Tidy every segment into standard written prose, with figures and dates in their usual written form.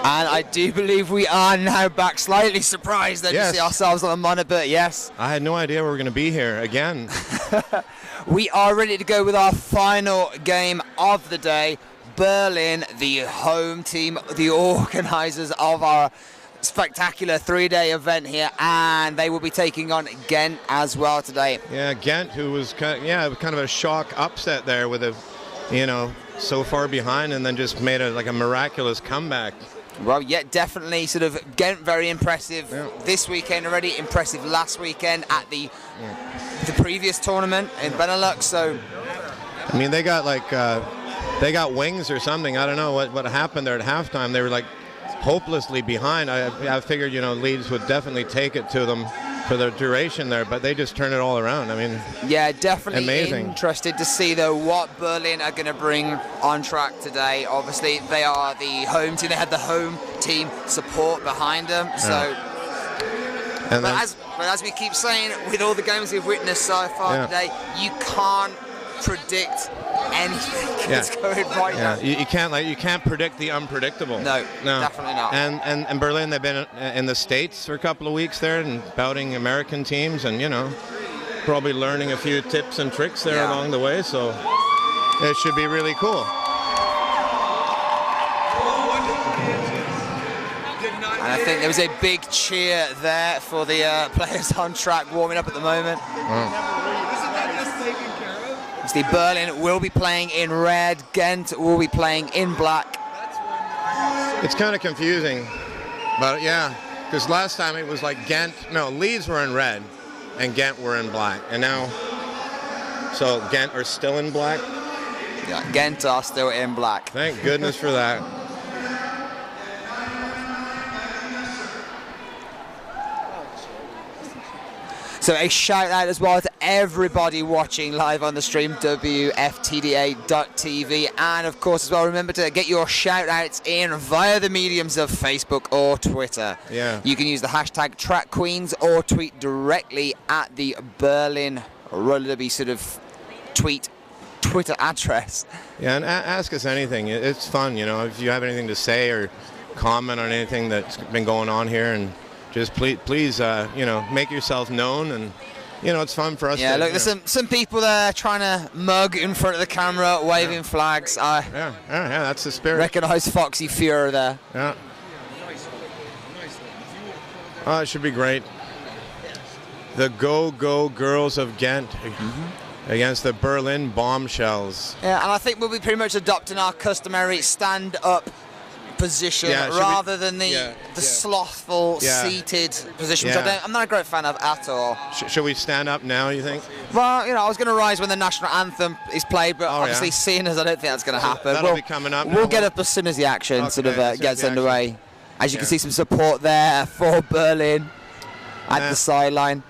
And I do believe we are now back. Slightly surprised that Yes. to see ourselves on the monitor, but yes. I had no idea we were going to be here again. We are ready to go with our final game of the day. Berlin, the home team, the organisers of our spectacular three-day event here, and they will be taking on Gent as well today. Yeah, Gent, who was kind of a shock upset there with a, so far behind, and then just made a miraculous comeback. Well, yeah, definitely sort of Gent very impressive this weekend already, impressive last weekend at the previous tournament in Benelux. So, I mean, they got they got wings or something. I don't know what happened there at halftime. They were hopelessly behind. I figured Leeds would definitely take it to them for the duration there, but they just turned it all around. I mean, yeah, definitely amazing. Interested to see though what Berlin are going to bring on track today. Obviously, they are the home team. They had the home team support behind them. So, but as we keep saying, with all the games we've witnessed so far today, you can't predict anything that's going right now. You can't predict the unpredictable. No, definitely not. And Berlin, they've been in the States for a couple of weeks there and bouting American teams, and probably learning a few tips and tricks there along the way. So it should be really cool. And I think there was a big cheer there for the players on track warming up at the moment. The Berlin will be playing in red, Gent will be playing in black. It's kind of confusing, but because last time it was Leeds were in red and Gent were in black, and now, so Gent are still in black? Yeah, Gent are still in black. Thank goodness for that. So a shout out as well to everybody watching live on the stream, WFTDA.tv, and of course as well, remember to get your shout outs in via the mediums of Facebook or Twitter. Yeah. You can use the hashtag TrackQueens or tweet directly at the Berlin Roller Derby sort of Twitter address. Yeah, and ask us anything. It's fun, if you have anything to say or comment on anything that's been going on here, and just please, make yourself known, and it's fun for us. Yeah, look, there's some people there trying to mug in front of the camera, waving flags. Yeah, that's the spirit. Recognise Foxy Fuhrer there. Yeah. Oh, it should be great. The Go Girls of Gent against the Berlin Bombshells. Yeah, and I think we'll be pretty much adopting our customary stand-up position rather than the slothful seated position, which I'm not a great fan of at all. Should we stand up now, you think? Well, I was going to rise when the national anthem is played, but obviously seeing as I don't think that's going to happen. That'll be coming up. We'll get up as soon as the action gets underway. As you can see, some support there for Berlin at the sideline.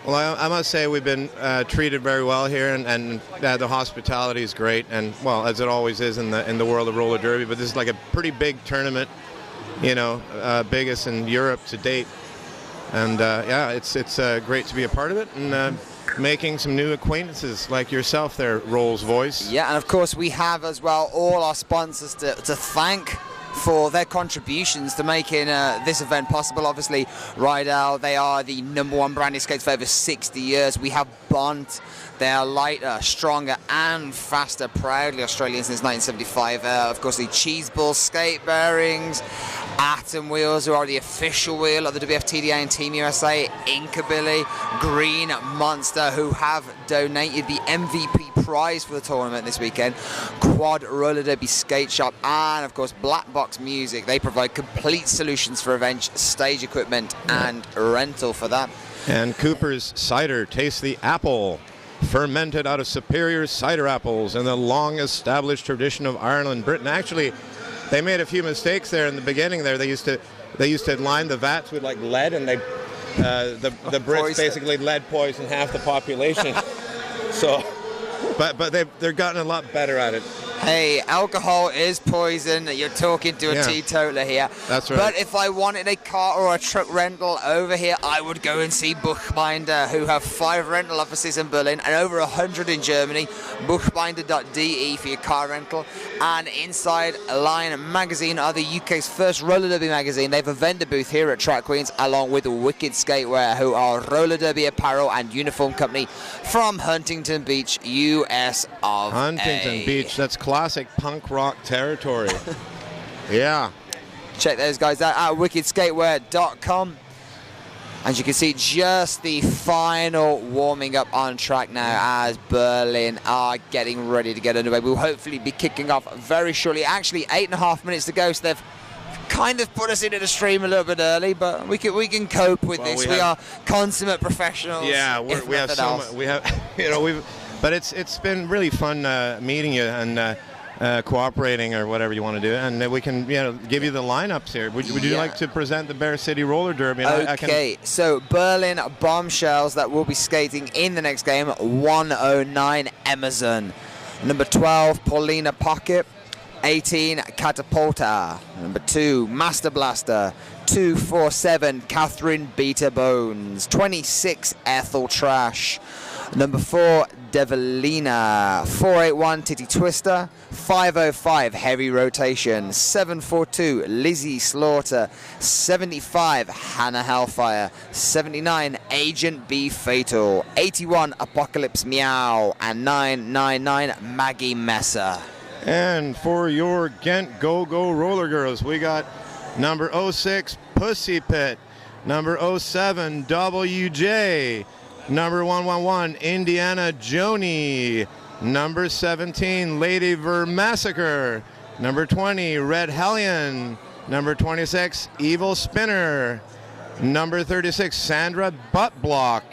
Well, I must say we've been treated very well here, and the hospitality is great, and as it always is in the world of roller derby. But this is a pretty big tournament, biggest in Europe to date, and it's great to be a part of it, and making some new acquaintances like yourself there, Rolls Voice. Yeah, and of course we have as well all our sponsors to thank for their contributions to making this event possible. Obviously, Rydell, they are the #1 brand in skates for over 60 years. We have Bont, they are lighter, stronger and faster, proudly Australian since 1975. Of course, the Cheese Ball skate bearings, Atom Wheels, who are the official wheel of the WFTDA and Team USA, Inkabilly, Green Monster, who have donated the MVP prize for the tournament this weekend, Quad Roller Derby Skate Shop, and of course Black Box Music. They provide complete solutions for events, stage equipment and rental for that. And Cooper's Cider, taste the apple, fermented out of superior cider apples and the long established tradition of Ireland, Britain. Actually, they made a few mistakes there in the beginning there. They used to line the vats with lead, and the Brits basically lead poison half the population. So, but they've gotten a lot better at it. Hey, alcohol is poison. You're talking to a teetotaler here. That's right. But if I wanted a car or a truck rental over here, I would go and see Buchbinder, who have 5 rental offices in Berlin and over 100 in Germany. Buchbinder.de for your car rental. And Inside Line Magazine are the UK's first roller derby magazine. They have a vendor booth here at Track Queens, along with Wicked Skatewear, who are roller derby apparel and uniform company from Huntington Beach, US of Huntington A. Beach, that's classic punk rock territory. Yeah. Check those guys out at wickedskatewear.com. As you can see, just the final warming up on track now as Berlin are getting ready to get underway. We'll hopefully be kicking off very shortly. Actually, 8.5 minutes to go, so they've kind of put us into the stream a little bit early, but we can cope with this. We are consummate professionals. Yeah, we have so much. We have, you know, but it's been really fun meeting you and cooperating or whatever you want to do, and we can give you the lineups here. Would you like to present the Bear City Roller Derby? Okay, so Berlin Bombshells that will be skating in the next game. 109 Emerson, number 12 Paulina Pocket, 18 Catapulta, number 2 Master Blaster, 247 Catherine Beta Bones, 26 Ethel Trash, number 4 Devilina, 481 Titty Twister, 505 Heavy Rotation, 742 Lizzie Slaughter, 75 Hannah Hellfire, 79 Agent B Fatal, 81 Apocalypse Meow, and 999 Maggie Messer. And for your Gent Go-Go Roller Girls, we got number 06 Pussy Pit, number 07 WJ, number 111 Indiana Joni, number 17 Lady Vermassacre, number 20 Red Hellion, number 26 Evil Spinner, number 36 Sandra Buttblock,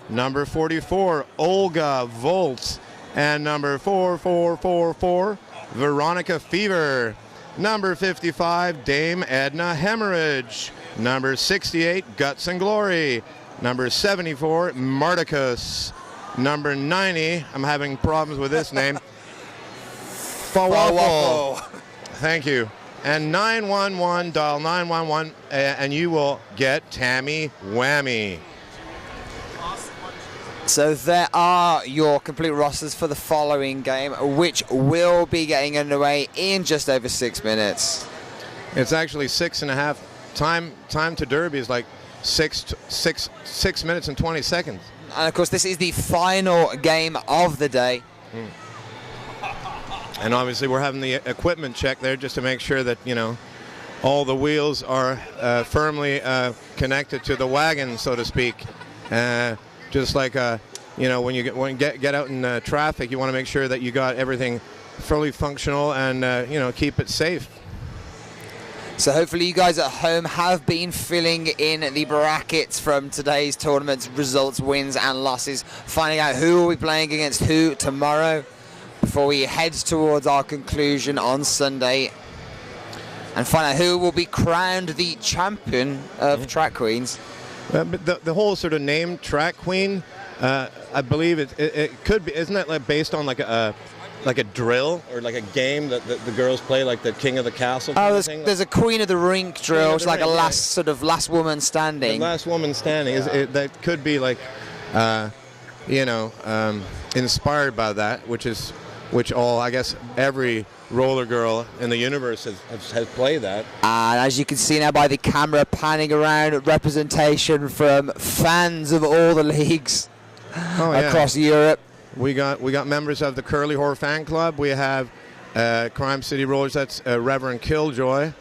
number 44 Olga Volt, and number 4444 Veronica Fever, number 55 Dame Edna Hemorrhage, number 68 Guts and Glory, number 74 Marticus, number 90, I'm having problems with this name, Fawafo. Thank you. And 911, dial 911, and you will get Tammy Whammy. So there are your complete rosters for the following game, which will be getting underway in just over 6 minutes. It's actually 6.5. Time to Derby is like 6 minutes and 20 seconds. And of course, this is the final game of the day. And obviously, we're having the equipment check there just to make sure that all the wheels are firmly connected to the wagon, so to speak. Just like when you get out in traffic, you want to make sure that you got everything fully functional and keep it safe. So hopefully you guys at home have been filling in the brackets from today's tournament's results, wins and losses, finding out who will be playing against who tomorrow before we head towards our conclusion on Sunday and find out who will be crowned the champion of Track Queens. But the whole sort of name Track Queen, I believe it could be, isn't that like based on like a drill or like a game that the girls play, like the King of the Castle? Oh, there's a Queen of the Rink drill. It's like a last woman standing. The last woman standing that could be like, inspired by that, which I guess every roller girl in the universe has played that. And as you can see now by the camera panning around, representation from fans of all the leagues across Europe. We got members of the Curly Whore fan club. We have Crime City Rollers. That's Reverend Killjoy,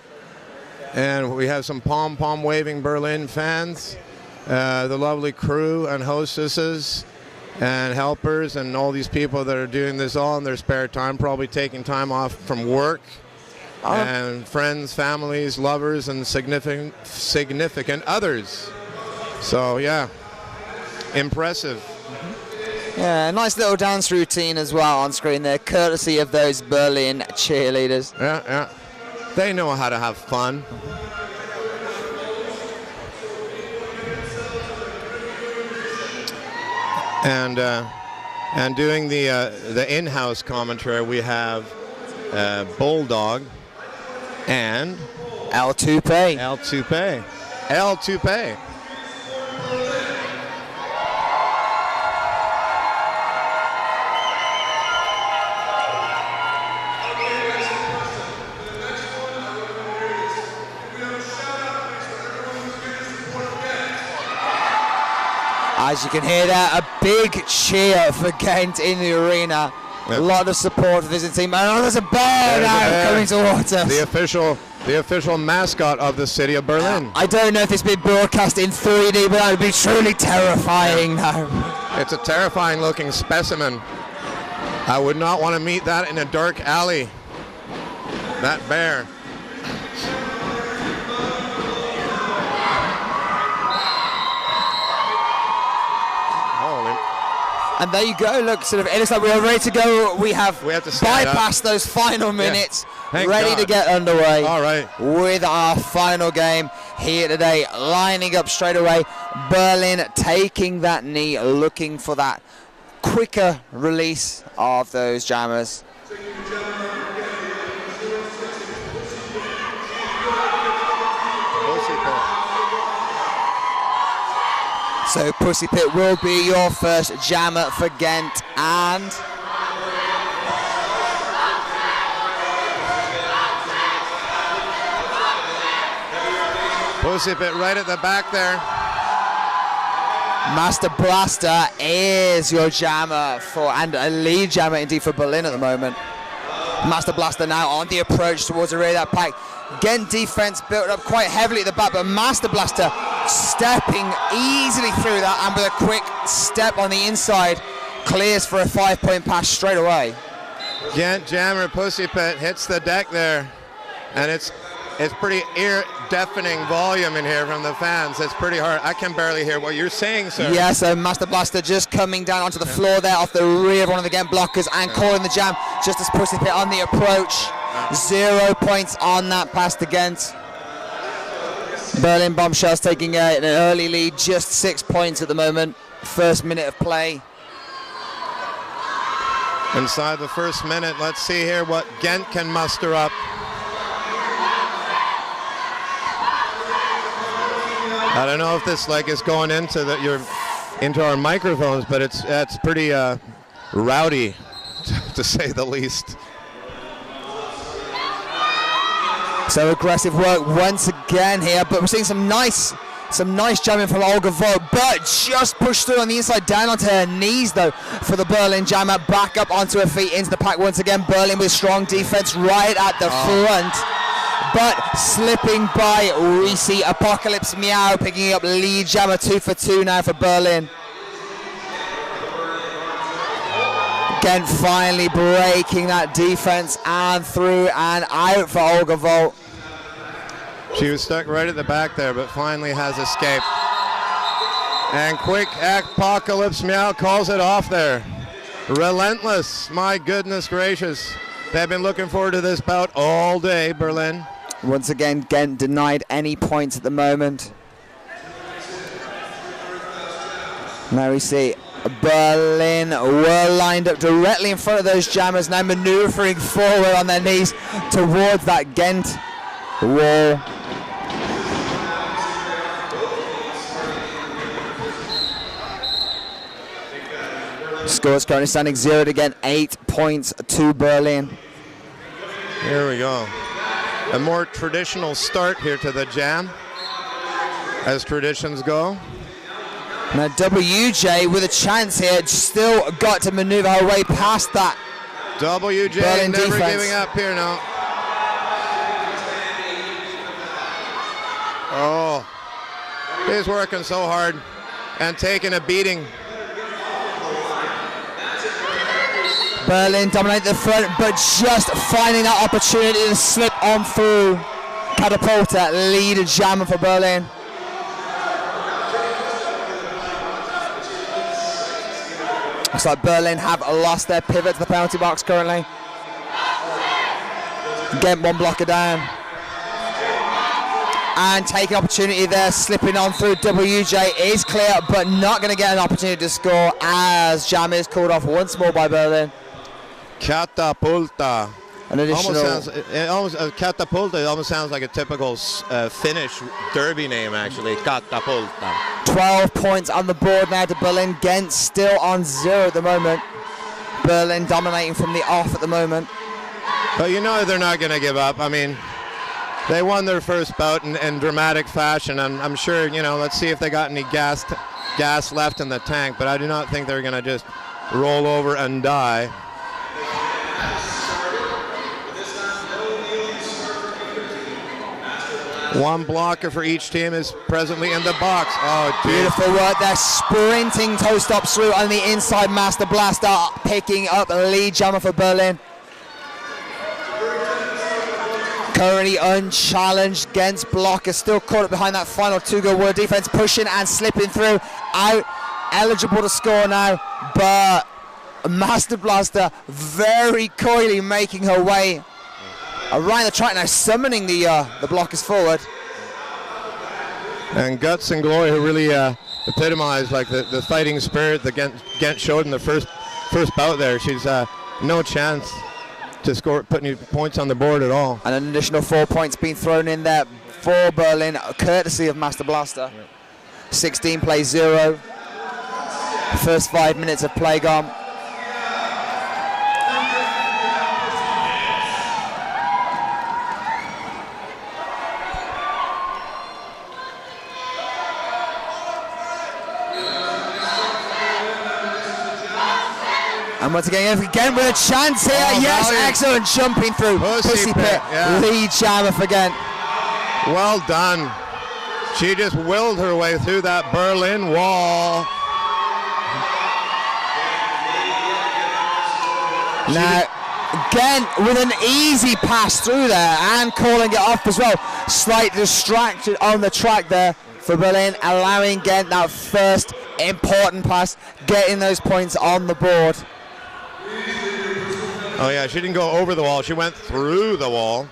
and we have some pom waving Berlin fans. The lovely crew and hostesses and helpers and all these people that are doing this all in their spare time, probably taking time off from work, and friends, families, lovers, and significant others. So yeah, impressive. Yeah, nice little dance routine as well on screen there, courtesy of those Berlin cheerleaders. Yeah. They know how to have fun. And doing the in-house commentary, we have Bulldog, and El Toupe. El Toupe. El Toupe. As you can hear there, a big cheer for Gent in the arena. Yep. A lot of support for this team. And there's a bear now coming towards us. The official mascot of the city of Berlin. I don't know if it's been broadcast in 3D, but that would be truly terrifying now. It's a terrifying looking specimen. I would not want to meet that in a dark alley. That bear. And there you go. Look, sort of, it looks like we're ready to go. We have bypassed those final minutes, ready to get underway. All right. With our final game here today, lining up straight away. Berlin taking that knee, looking for that quicker release of those jammers. So Pussy Pit will be your first jammer for Gent, and Pussy Pit right at the back there. Master Blaster is your jammer for, and a lead jammer indeed for Berlin at the moment. Master Blaster now on the approach towards the rear of that pack. Gent defense built up quite heavily at the back, but Master Blaster stepping easily through that, and with a quick step on the inside, clears for a 5-point pass straight away. Gent jammer Pussy Pit hits the deck there, and it's pretty ear-deafening volume in here from the fans. It's pretty hard. I can barely hear what you're saying, sir. Yeah, so Master Blaster just coming down onto the floor there off the rear of one of the Gent blockers and calling the jam just as Pussy Pit on the approach. 0 points on that pass to Gent. Berlin Bombshells taking an early lead, just 6 points at the moment. First minute of play. Inside the first minute, let's see here what Gent can muster up. I don't know if this is going into our microphones, but it's pretty rowdy, to say the least. So aggressive work once again here, but we're seeing some nice jamming from Olga Vogt, but just pushed through on the inside, down onto her knees though for the Berlin jammer. Back up onto her feet into the pack once again. Berlin with strong defense right at the front, but slipping by. We see Apocalypse Meow picking up lead jammer, 2 for 2 now for Berlin. Gent finally breaking that defense and through and out for Olga Vogt. She was stuck right at the back there, but finally has escaped. And quick Apocalypse Meow calls it off there. Relentless, my goodness gracious. They've been looking forward to this bout all day, Berlin. Once again, Gent denied any points at the moment. Now we see Berlin were lined up directly in front of those jammers, now maneuvering forward on their knees towards that Gent wall. Scores currently standing 0 to Gent, 8 points to Berlin. Here we go. A more traditional start here to the jam, as traditions go. Now WJ with a chance here, still got to maneuver her way past that. WJ Berlin never defense. giving up here now. Oh, he's working so hard and taking a beating. Berlin dominate the front, but just finding that opportunity to slip on through. Catapulta, lead jammer for Berlin. Looks like Berlin have lost their pivot to the penalty box currently. Gent one blocker down. And taking opportunity there, slipping on through. WJ is clear, but not going to get an opportunity to score as jam is called off once more by Berlin. Catapulta. An additional... Almost Catapulta, it almost sounds like a typical Finnish derby name, actually. Catapulta. 12 points on the board now to Berlin. Gent still on 0 at the moment. Berlin dominating from the off at the moment. But you know they're not going to give up. I mean, they won their first bout in dramatic fashion. I'm sure, you know, let's see if they got any gas left in the tank. But I do not think they're going to just roll over and die. One blocker for each team is presently in the box. Oh, geez. Beautiful work there. Sprinting toe-stop through on the inside. Master Blaster picking up lead jammer for Berlin. Currently unchallenged. Gent's blocker still caught up behind that final two-goal word defense, pushing and slipping through. Out, eligible to score now, but Master Blaster very coyly making her way around the track now, summoning the blockers forward. And Guts and Glory, who really epitomized like the fighting spirit that Gent showed in the first bout there. She's no chance to score, put any points on the board at all. And an additional 4 points being thrown in there for Berlin, courtesy of Master Blaster. 16 plays 0. First 5 minutes of play gone. And once again with a chance here. Oh, yes, Valiant. Excellent jumping through. Pussy Pit. Yeah. Lead jammer for Gent. Well done. She just willed her way through that Berlin wall. Now, Gent with an easy pass through there and calling it off as well. Slight distraction on the track there for Berlin, allowing Gent that first important pass, getting those points on the board. Oh yeah, she didn't go over the wall, she went through the wall.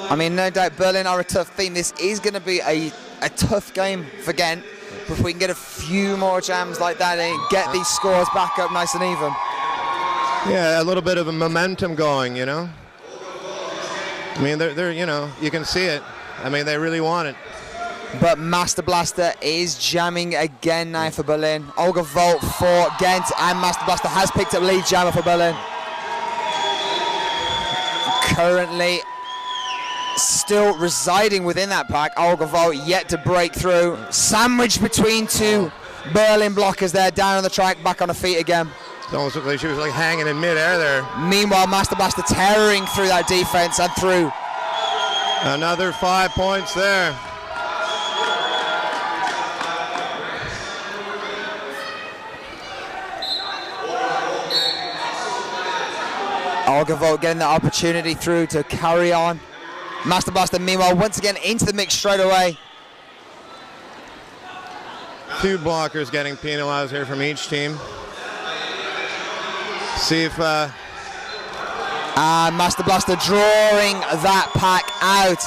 I mean, no doubt Berlin are a tough team. This is going to be a tough game for Gent. But if we can get a few more jams like that and get these scores back up nice and even. Yeah, a little bit of a momentum going, you know. I mean, they're you know, you can see it. I mean, they really want it. But Master Blaster is jamming again now for Berlin. Olga Volt for Gent, and Master Blaster has picked up lead jammer for Berlin. Currently still residing within that pack. Olga Volt yet to break through. Sandwiched between two Berlin blockers there, down on the track, back on her feet again. It almost looked like she was like hanging in midair there. Meanwhile, Master Blaster tearing through that defense and through. Another 5 points there. Olga Volt getting the opportunity through to carry on. Master Blaster, meanwhile, once again into the mix straight away. 2 blockers getting penalized here from each team. See if... Master Blaster drawing that pack out.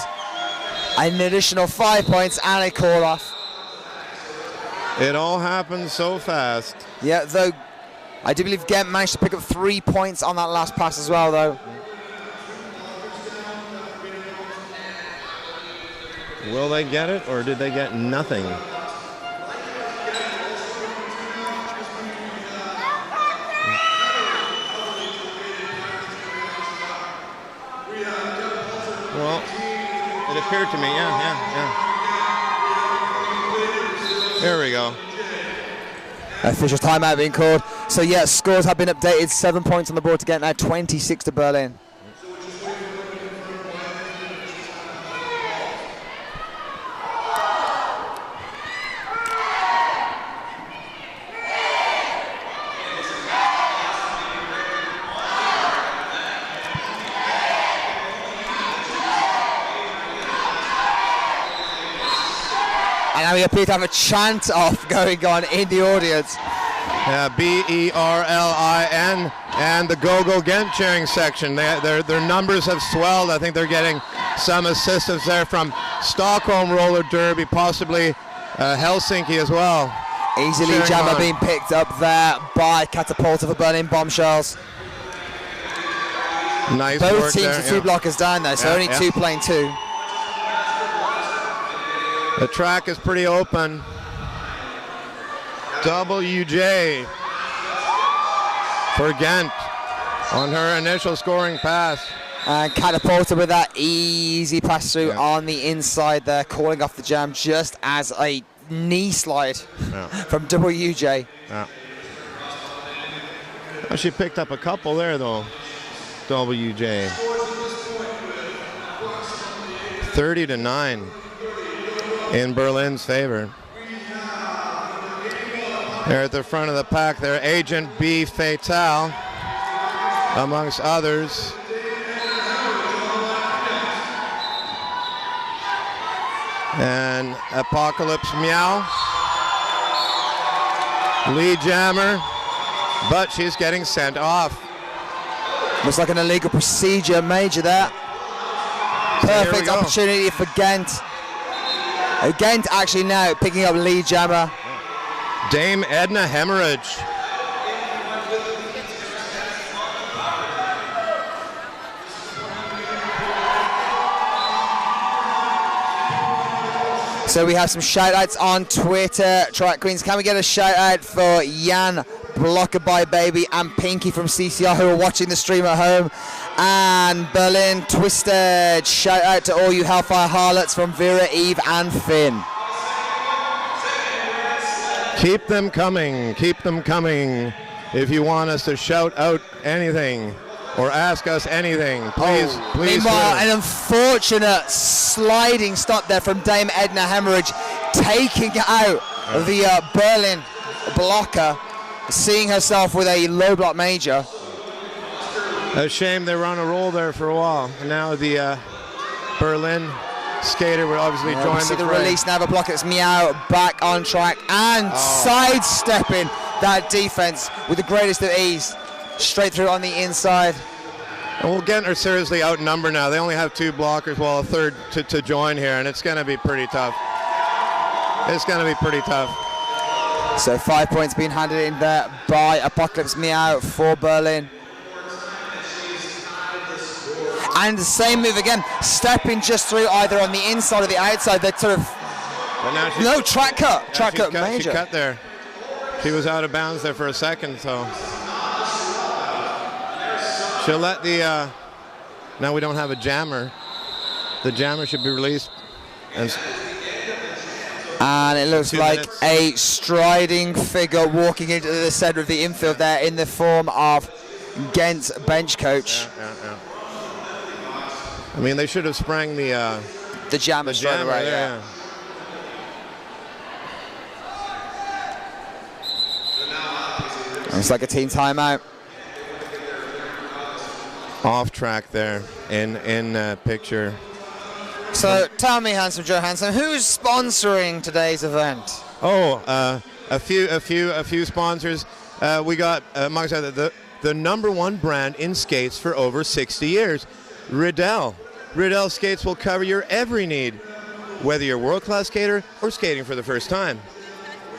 An additional 5 points and a call off. It all happened so fast. Yeah, though I do believe Gent managed to pick up 3 points on that last pass as well, though. Will they get it, or did they get nothing? Well, it appeared to me, yeah. There we go. Official timeout being called. So yeah, scores have been updated. 7 points on the board to Gent now, 26 to Berlin. And now we appear to have a chant off going on in the audience. B-E-R-L-I-N and the Go-Go Gent cheering section. Their numbers have swelled. I think they're getting some assistance there from Stockholm Roller Derby, possibly Helsinki as well. Easily Jammer being picked up there by Catapulta for Berlin Bombshells. Nice Both work teams there, are two blockers down there, so only two playing two. The track is pretty open. WJ for Gent on her initial scoring pass. And Catapulta with that easy pass through on the inside there, calling off the jam just as a knee slide from WJ. Yeah. Well, she picked up a couple there though, WJ. 30-9 in Berlin's favor. They're at the front of the pack there, Agent B Fatale, amongst others. And Apocalypse Meow. Lee Jammer, but she's getting sent off. Looks like an illegal procedure major there. Perfect opportunity for Gent. Gent actually now picking up Lee Jammer. Dame Edna Hemorrhage. So we have some shout outs on Twitter. Track Queens, can we get a shout out for Jan Blocker by Baby and Pinky from CCR who are watching the stream at home? And Berlin Twisted, shout out to all you Hellfire Harlots from Vera, Eve and Finn. Keep them coming, keep them coming. If you want us to shout out anything or ask us anything, please. Meanwhile, an unfortunate sliding stop there from Dame Edna Hemorrhage, taking out the Berlin blocker, seeing herself with a low block major. A shame they were on a roll there for a while. And now the Berlin skater will obviously join the see the fray. release now of a block. It's Meow back on track and sidestepping that defense with the greatest of ease. Straight through on the inside. And we'll get her seriously outnumbered now. They only have two blockers, well, a third to join here, and it's going to be pretty tough. It's going to be pretty tough. So 5 points being handed in there by Apocalypse Meow for Berlin. And the same move again, stepping just through either on the inside or the outside. That sort of no track cut, major. She cut there. She was out of bounds there for a second, so she'll let the. Now we don't have a jammer. The jammer should be released. And it looks like a striding figure walking into the center of the infield there in the form of Gent's bench coach. Yeah. I mean, they should have sprang the jammer straight away. Yeah. It's like a team timeout. Off track there in picture. So tell me, Handsome Joe Handsome, who's sponsoring today's event? A few sponsors. We got amongst other the number one brand in skates for over 60 years, Riddell. Riddell skates will cover your every need, whether you're a world-class skater or skating for the first time.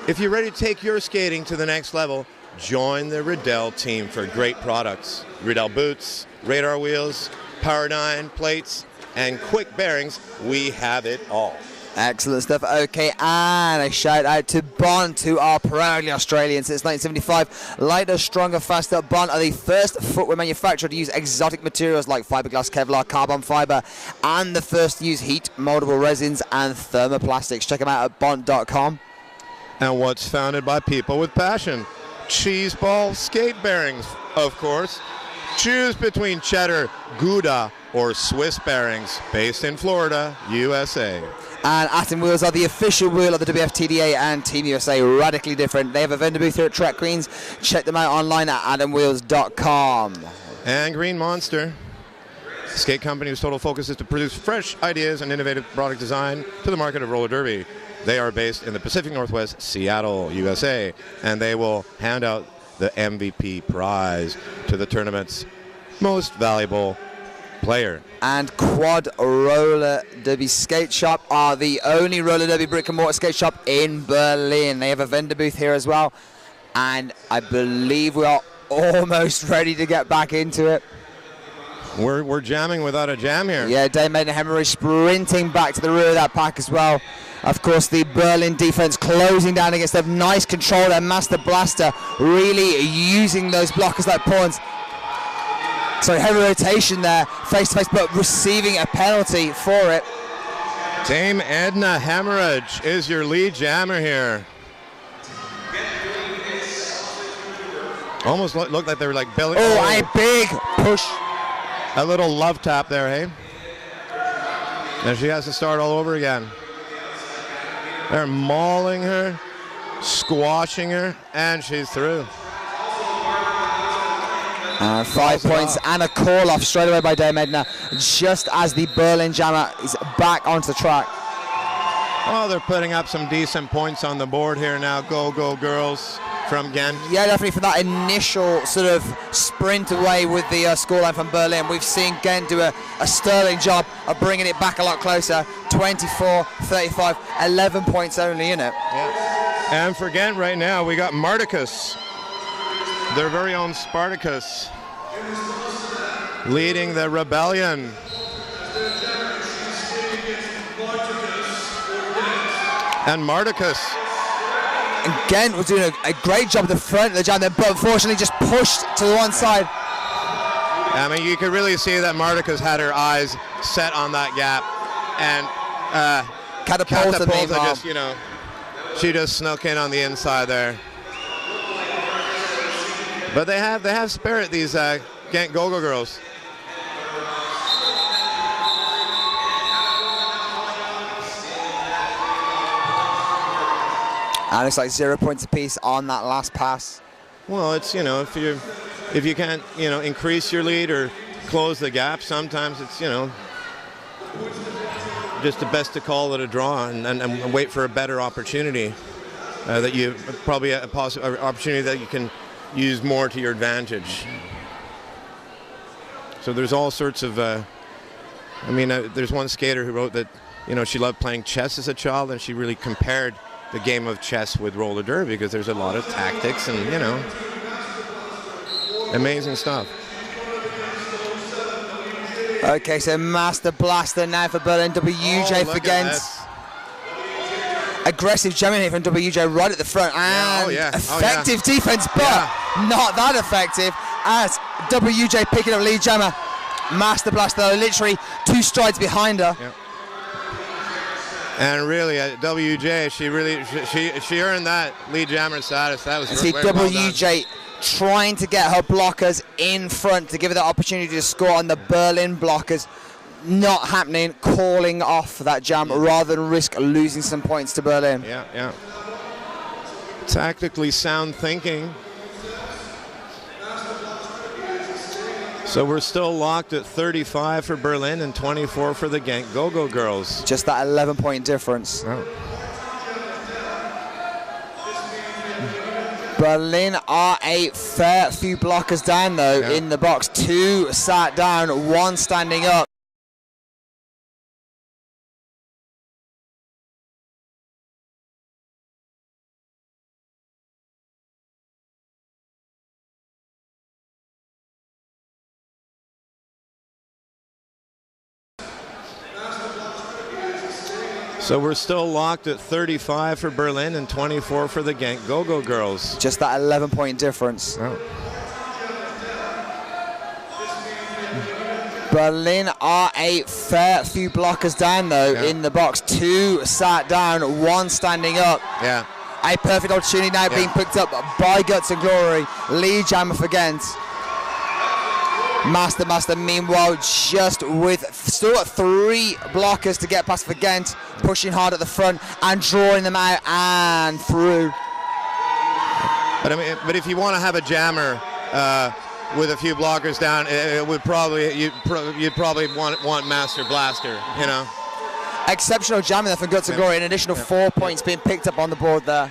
If you're ready to take your skating to the next level, join the Riddell team for great products. Riddell boots, radar wheels, Power 9 plates, and quick bearings. We have it all. Excellent stuff. Okay, and a shout out to Bond, who are proudly Australian since 1975. Lighter, stronger, faster. Bond are the first footwear manufacturer to use exotic materials like fiberglass, Kevlar, carbon fiber, and the first to use heat, moldable resins, and thermoplastics. Check them out at bond.com. And what's founded by people with passion? Cheese ball skate bearings, of course. Choose between cheddar, Gouda, or Swiss bearings, based in Florida, USA. And Atom Wheels are the official wheel of the WFTDA and Team USA. Radically different. They have a vendor booth here at Track Queens. Check them out online at atomwheels.com. And Green Monster, skate company whose total focus is to produce fresh ideas and innovative product design to the market of roller derby. They are based in the Pacific Northwest, Seattle, USA, and they will hand out the MVP prize to the tournament's most valuable player. And Quad Roller Derby Skate Shop are the only roller derby brick and mortar skate shop in Berlin. They have a vendor booth here as well, and I believe we are almost ready to get back into it. We're jamming without a jam here. Yeah, Dame Maiden Hemorrhage sprinting back to the rear of that pack as well. Of course, the Berlin defense closing down against them. Nice control there. Master Blaster really using those blockers like pawns. So heavy rotation there, face to face, but receiving a penalty for it. Dame Edna Hemorrhage is your lead jammer here. Almost looked like they were like belly. Oh, a big push. A little love tap there, hey? And she has to start all over again. They're mauling her, squashing her, and she's through. 5 points and a call off straight away by Dame Edna, just as the Berlin jammer is back onto the track. Oh, they're putting up some decent points on the board here now. Go, go, girls from Gent. Yeah, definitely for that initial sort of sprint away with the scoreline from Berlin. We've seen Gent do a sterling job of bringing it back a lot closer. 24-35, 11 points only in it. Yeah. And for Gent right now, we got Marticus, their very own Spartacus, leading the rebellion. And Marticus. And Gent was doing a great job at the front of the jam, but unfortunately just pushed to the one side. I mean, you could really see that Marticus had her eyes set on that gap, and Catapulta just, you know, she just snuck in on the inside there. But they have spirit, these Gent Go-Go girls. And it's like 0 points apiece on that last pass. Well, it's, you know, if you can't, you know, increase your lead or close the gap, sometimes it's, you know, just the best to call it a draw and wait for a better opportunity that you probably a possible opportunity that you can use more to your advantage. So there's all sorts of. I mean, there's one skater who wrote that, you know, she loved playing chess as a child, and she really compared the game of chess with roller derby because there's a lot of tactics and, you know, amazing stuff. Okay, so Master Blaster now for Berlin, WJ for Gent. Aggressive jamming here from WJ right at the front, and effective defense, but not that effective as WJ picking up lead jammer. Master Blaster literally 2 strides behind her. Yeah. And really, WJ, she earned that lead jammer status. That was see WJ trying to get her blockers in front to give her the opportunity to score on the Berlin blockers. Not happening, calling off that jam rather than risk losing some points to Berlin. Yeah, yeah. Tactically sound thinking. So we're still locked at 35 for Berlin and 24 for the Gent Go-Go girls. Just that 11-point difference. Oh. Berlin are a fair few blockers down though in the box. 2 sat down, 1 standing up. So we're still locked at 35 for Berlin and 24 for the Gent Go-Go girls. Just that 11-point difference. Oh. Berlin are a fair few blockers down though in the box. 2 sat down, 1 standing up. Yeah. A perfect opportunity now being picked up by Guts and Glory. Lead jammer for Gent. Master meanwhile just with still got 3 blockers to get past for Gent, pushing hard at the front and drawing them out and through. But I mean, if you want to have a jammer with a few blockers down, it would probably you'd probably want Master Blaster, you know. Exceptional jamming there for Guts and Glory. An additional 4 points being picked up on the board there.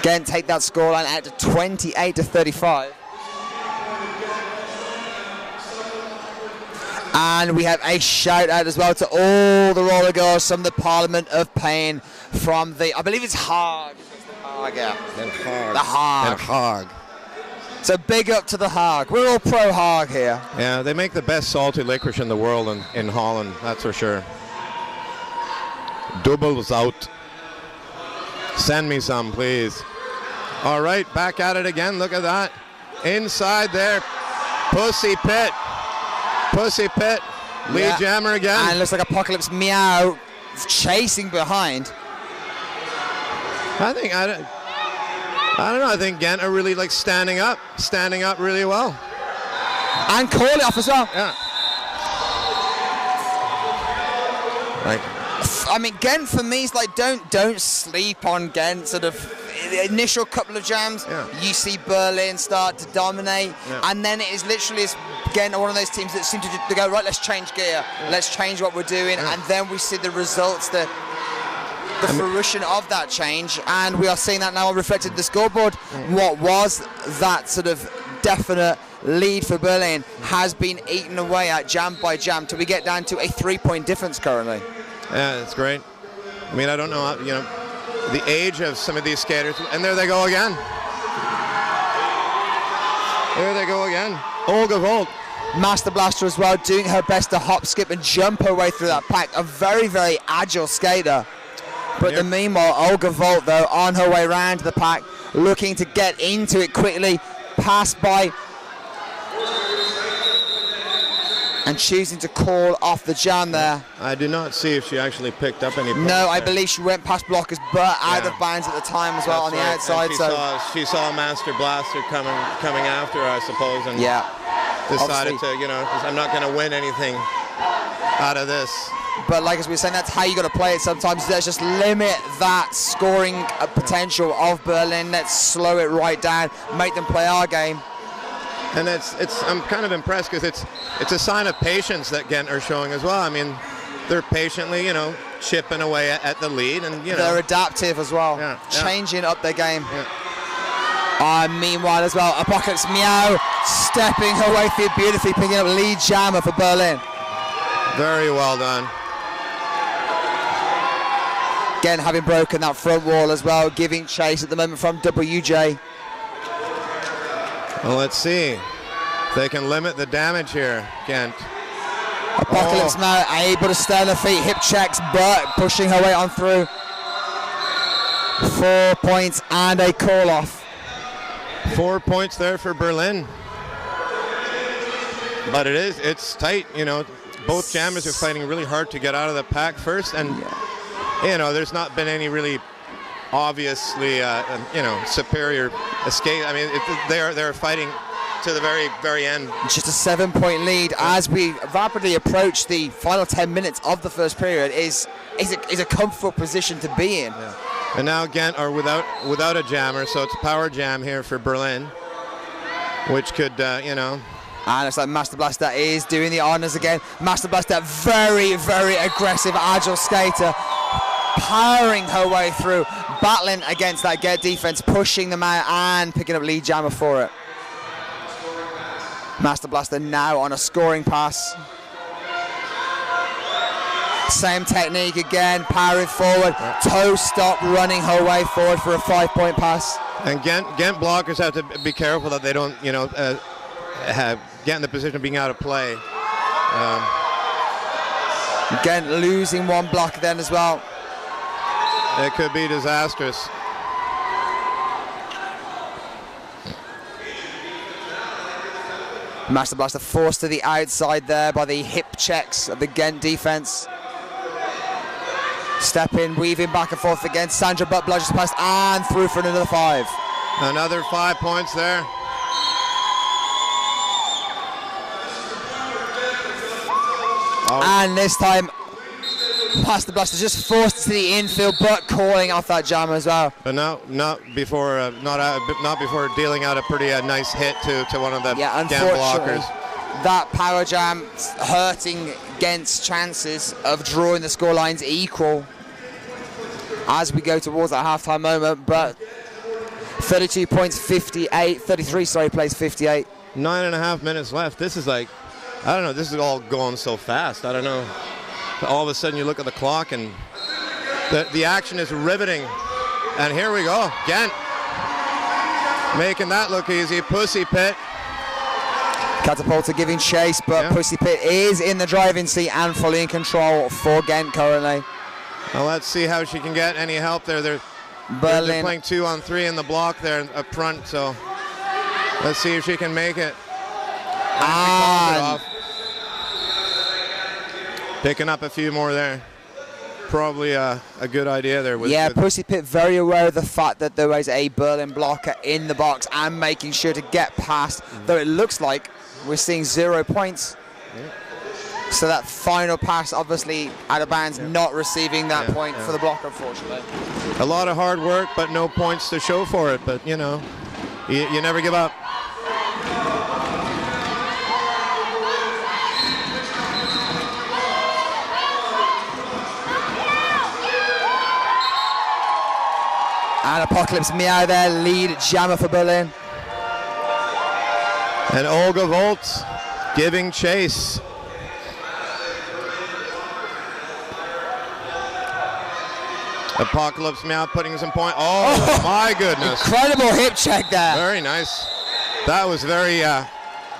Gent take that scoreline out to 28-35. And we have a shout out as well to all the roller girls from the Parliament of Pain from the, I believe it's Hague. Yeah. The Hague. So big up to the Hague. We're all pro Hague here. Yeah, they make the best salty licorice in the world in Holland, that's for sure. Double zout. Send me some, please. All right, back at it again. Look at that. Inside there. Pussy Pit. Pussy Pit. Lead jammer again. And it looks like Apocalypse Meow chasing behind. I don't know. I think Gent are really like standing up really well. And call it off as well. Yeah. Like, I mean, Gent for me is like don't sleep on Gent. Sort of the initial couple of jams, you see Berlin start to dominate, and then it is literally Gent are one of those teams that seem to go right. Let's change gear. Let's change what we're doing, and then we see the results, the fruition of that change, and we are seeing that now reflected in the scoreboard. What was that sort of definite lead for Berlin has been eaten away at jam by jam till we get down to a 3-point difference currently. Yeah, that's great. I mean, I don't know, the age of some of these skaters, and there they go again. There they go again. Olga Volt. Master Blaster as well, doing her best to hop, skip, and jump her way through that pack. A very, very agile skater. But the meanwhile, Olga Volt, though, on her way round the pack, looking to get into it quickly, passed by, and choosing to call off the jam there. I did not see if she actually picked up any points. No, I believe she went past blockers, but out of bounds at the time as well. That's on the outside. She saw Master Blaster coming after her, I suppose, and decided obviously, to, I'm not going to win anything out of this. But like as we were saying, that's how you got to play it sometimes. Let's just limit that scoring potential of Berlin. Let's slow it right down, make them play our game. And I'm kind of impressed because it's a sign of patience that Gent are showing as well. I mean, they're patiently, chipping away at the lead, and they're adaptive as well, changing up their game. Meanwhile as well, Apocalypse Meow stepping her way through beautifully, picking up lead jammer for Berlin. Very well done. Again, having broken that front wall as well, giving chase at the moment from WJ. Well, let's see if they can limit the damage here, Gent. Apocalypse now able to stay on her feet, hip checks, but pushing her way on through. 4 points and a call off. 4 points there for Berlin. But it's tight, Both jammers are fighting really hard to get out of the pack first, and there's not been any really obviously superior escape. I mean, they're fighting to the very, very end. Just a 7-point lead as we rapidly approach the final 10 minutes of the first period is a comfortable position to be in. Yeah. And now Gent are without a jammer, so it's power jam here for Berlin, which could And it's like Master Blaster is doing the honors again. Master Blaster, very, very aggressive, agile skater, powering her way through, battling against that Gent defense, pushing them out and picking up lead jammer for it. Master Blaster now on a scoring pass. Same technique again, powering forward, toe stop, running her way forward for a 5-point pass. And Gent blockers have to be careful that they don't, get in the position of being out of play. Gent losing one block then as well. It could be disastrous. Master Blaster forced to the outside there by the hip checks of the Gent defense. Step in, weaving back and forth again. Sandra butt bludges past and through for another 5. Another 5 points there. And this time, Master Blaster just forced to the infield, but calling off that jammer as well. But not before dealing out a pretty nice hit to one of the Gent blockers. That power jam hurting Gent's chances of drawing the scorelines equal as we go towards that halftime moment. But 32 points, 33 plays 58. 9.5 minutes left. This is like I don't know, this is all going so fast. I don't know. All of a sudden you look at the clock and the action is riveting. And here we go, Gent making that look easy. Pussy Pit. Catapulta giving chase, but Pussy Pit is in the driving seat and fully in control for Gent currently. Well, let's see how she can get any help there. They're playing 2-on-3 in the block there up front, so let's see if she can make it. And picking up a few more there. Probably a good idea there. Pussy Pit very aware of the fact that there is a Berlin blocker in the box and making sure to get past, though it looks like we're seeing 0 points. So that final pass, obviously, out of bounds, not receiving that point for the blocker, unfortunately. A lot of hard work, but no points to show for it. But, you know, you never give up. And Apocalypse Meow there, lead jammer for Berlin. And Olga Volt giving chase. Apocalypse Meow putting some point. Oh my goodness. Incredible hip check there. Very nice. That was very,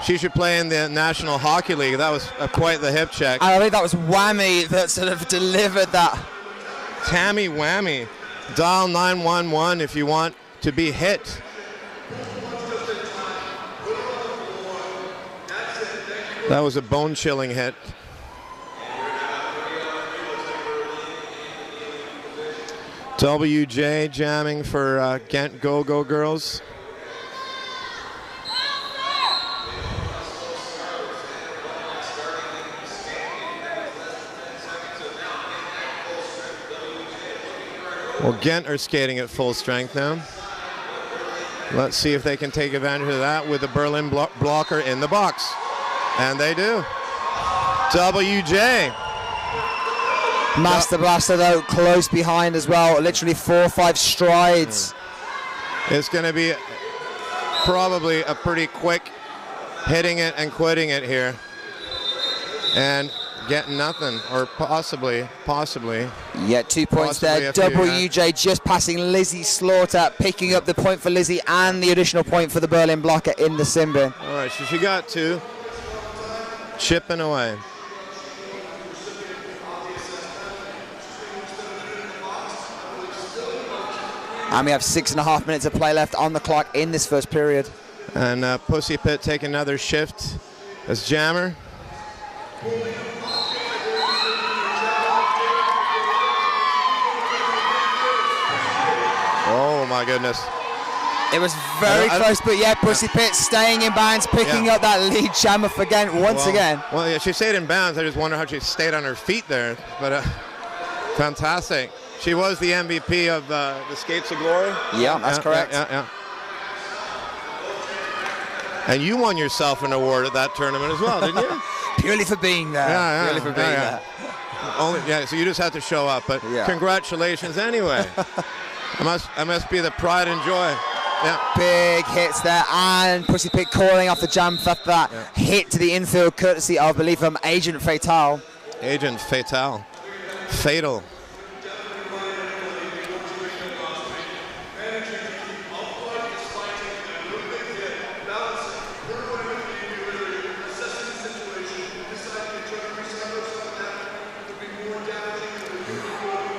she should play in the National Hockey League. That was quite the hip check. I think that was Whammy that sort of delivered that. Tammy Whammy. Dial 911 if you want to be hit. That was a bone-chilling hit. WJ jamming for Gent Go-Go Girls. Well, Gent are skating at full strength now. Let's see if they can take advantage of that with the Berlin blocker in the box. And they do. WJ. Master Blaster, though, close behind as well. Literally 4 or 5 strides. It's going to be probably a pretty quick hitting it and quitting it here. And getting nothing, or possibly. Yeah, 2 points there. WJ just passing Lizzie Slaughter, picking up the point for Lizzie and the additional point for the Berlin blocker in the sim bin. All right, so she got 2. Chipping away. And we have 6.5 minutes of play left on the clock in this first period. And Pussy Pit take another shift as jammer. Oh my goodness. It was very close, but yeah, Pussy Pit staying in bounds, picking up that lead jammer for Gent once again. Well, yeah, she stayed in bounds. I just wonder how she stayed on her feet there. But fantastic. She was the MVP of the Skates of Glory. Yeah, that's correct. Yeah. And you won yourself an award at that tournament as well, didn't you? Purely for being there. Purely for being there. So you just have to show up. But congratulations anyway. I must be the pride and joy. Yeah. Big hits there, and Pussy Pit calling off the jam for that hit to the infield, courtesy of, I believe, from Agent Fatal. Agent Fatal. Fatal.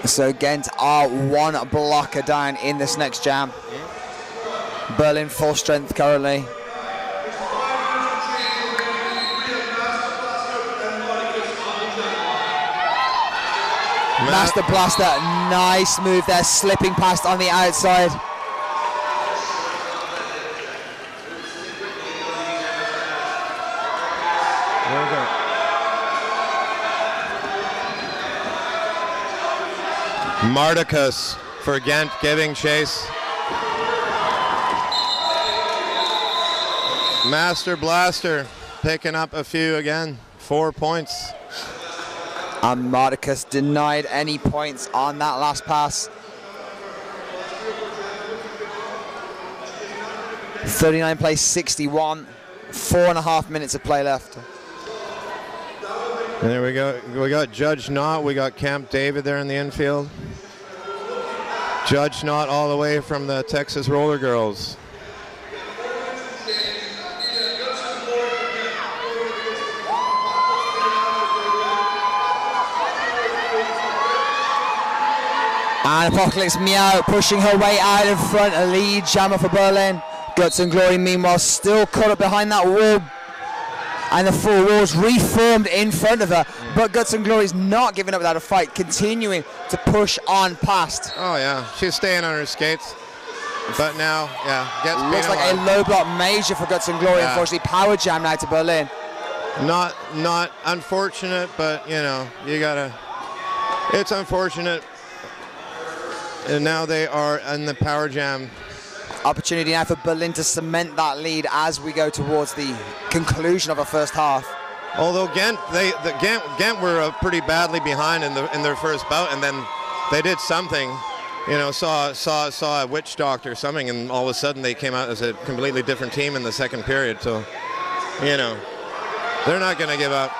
So Gent are 1 blocker down in this next jam. Berlin full strength currently. Master Blaster, nice move there, slipping past on the outside. Mardicus for Gent giving chase. Master Blaster picking up a few again. 4 points. And Mardicus denied any points on that last pass. 39 plays 61. 4.5 minutes of play left. And there we go. We got Judge Knott. We got Camp David there in the infield. Judge Knott all the way from the Texas Roller Girls. And Apocalypse Meow pushing her way out in front, a lead jammer for Berlin. Guts and Glory meanwhile still caught up behind that wall, and the four walls reformed in front of her, but Guts and Glory is not giving up without a fight, continuing to push on past. Oh yeah, she's staying on her skates, but now, yeah, gets looks like a low block major for Guts and Glory. Unfortunately, power jam now to Berlin. Not unfortunate, but you know, you gotta, it's unfortunate. And now they are in the power jam. Opportunity now for Berlin to cement that lead as we go towards the conclusion of the first half. Although Gent were pretty badly behind in their first bout, and then they did something, you know, saw a witch doctor or something, and all of a sudden they came out as a completely different team in the second period. So, you know, they're not going to give up.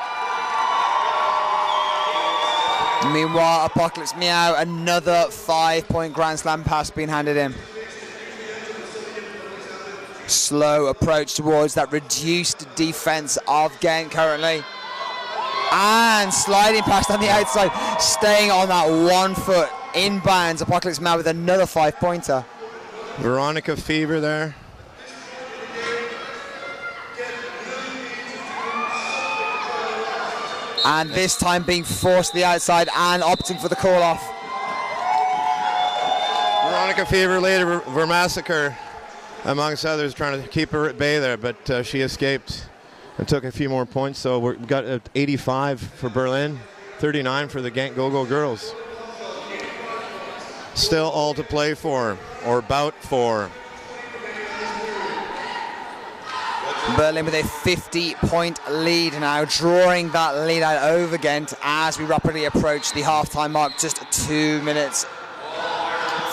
Meanwhile, Apocalypse Meow, another 5-point Grand Slam pass being handed in. Slow approach towards that reduced defense of Gent currently. And sliding past on the outside, staying on that 1 foot inbounds. Apocalypse Meow with another 5-pointer. Veronica Fever there. And this time being forced to the outside and opting for the call-off. Veronica Fever later Vermassacre, amongst others, trying to keep her at bay there, but she escaped and took a few more points. So we've got 85 for Berlin, 39 for the Gent Go-Go girls. Still all to play for, or bout for. Berlin with a 50-point lead now, drawing that lead out over Gent as we rapidly approach the half-time mark. Just 2 minutes,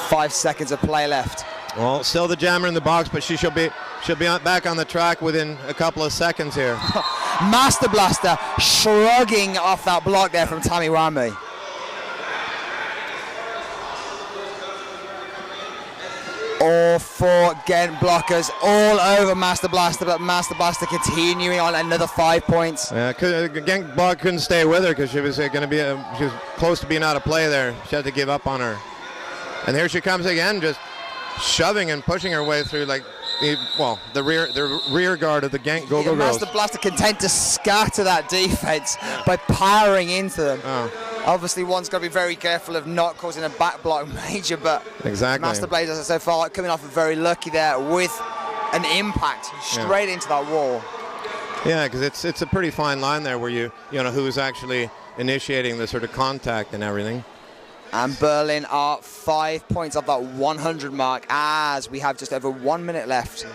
5 seconds of play left. Well, still the jammer in the box, but she'll be back on the track within a couple of seconds here. Master Blaster shrugging off that block there from Tammy Wamby. All four Gent blockers all over Master Blaster, but Master Blaster continuing on another 5 points. Yeah, Gent block couldn't stay with her because she was going to be she was close to being out of play there. She had to give up on her, and here she comes again, just shoving and pushing her way through like the rear guard of the Gent Go-Go girls. Master Blaster content to scatter that defense by powering into them. Oh. Obviously, one's got to be very careful of not causing a back block major, but exactly. Master Blazer so far coming off very lucky there with an impact straight into that wall. Yeah, because it's a pretty fine line there where you know who's actually initiating the sort of contact and everything. And Berlin are 5 points off that 100 mark as we have just over 1 minute left.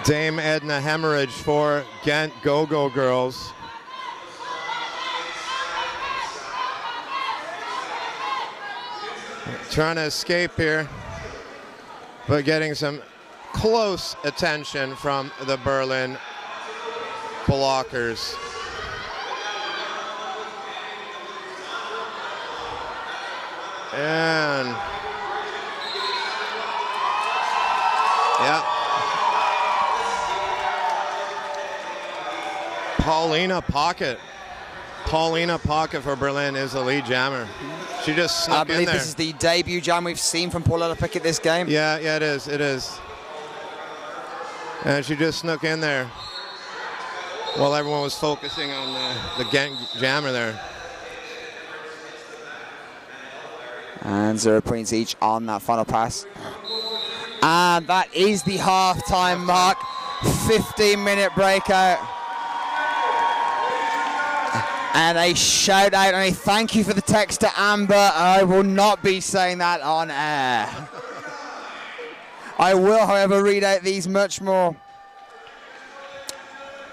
Dame Edna Hemorrhage for Gent Go-Go girls. Trying to escape here, but getting some close attention from the Berlin blockers. And yeah. Paulina Pocket for Berlin is the lead jammer. She just snuck in there. I believe this is the debut jam we've seen from Paulina Pickett this game. Yeah, it is. And she just snuck in there while everyone was focusing on the Gent jammer there. And 0 points each on that final pass. And that is the half-time mark. 15-minute breakout. And a shout out and a thank you for the text to Amber. I will not be saying that on air. I will, however, read out these much more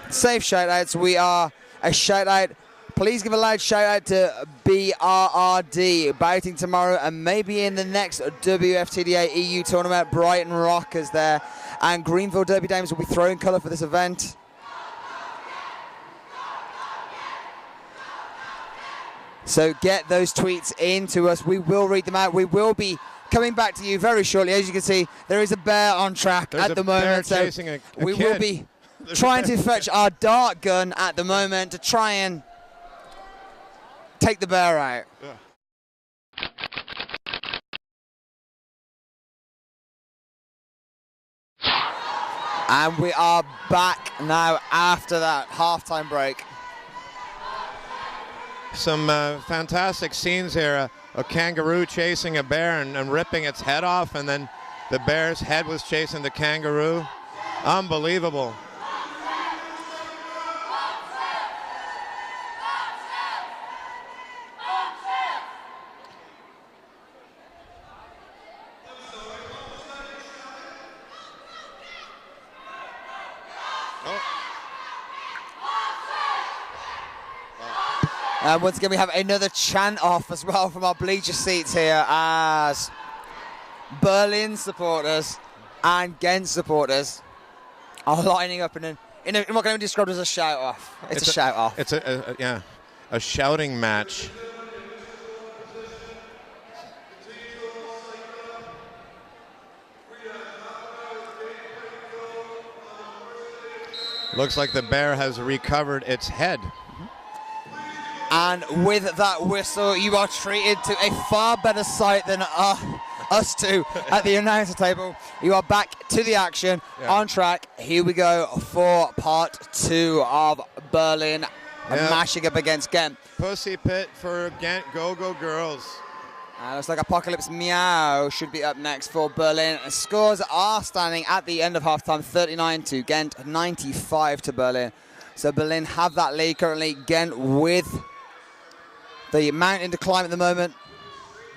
safe shout outs. We are a shout out Please give a loud shout out to BRRD, bouting tomorrow and maybe in the next WFTDA EU tournament. Brighton Rockers there. And Greenville Derby Dames will be throwing colour for this event. So get those tweets in to us. We will read them out. We will be coming back to you very shortly. As you can see, there is a bear on track at the moment. So we will be trying to fetch our dart gun at the moment to try and take the bear out. Yeah. And we are back now after that halftime break. Some fantastic scenes here. A kangaroo chasing a bear and ripping its head off, and then the bear's head was chasing the kangaroo. Unbelievable. And once again, we have another chant off as well from our bleacher seats here as Berlin supporters and Gent supporters are lining up in what can I describe as a shout off. It's a shout off. It's a shouting match. Looks like the bear has recovered its head. And with that whistle, you are treated to a far better sight than us two at the announcer table. You are back to the action, on track. Here we go for part 2 of Berlin mashing up against Gent. Pussy Pit for Gent Go-Go Girls. Looks like Apocalypse Meow should be up next for Berlin. Scores are standing at the end of halftime, 39 to Gent, 95 to Berlin. So Berlin have that lead currently. Gent with the mountain to climb at the moment.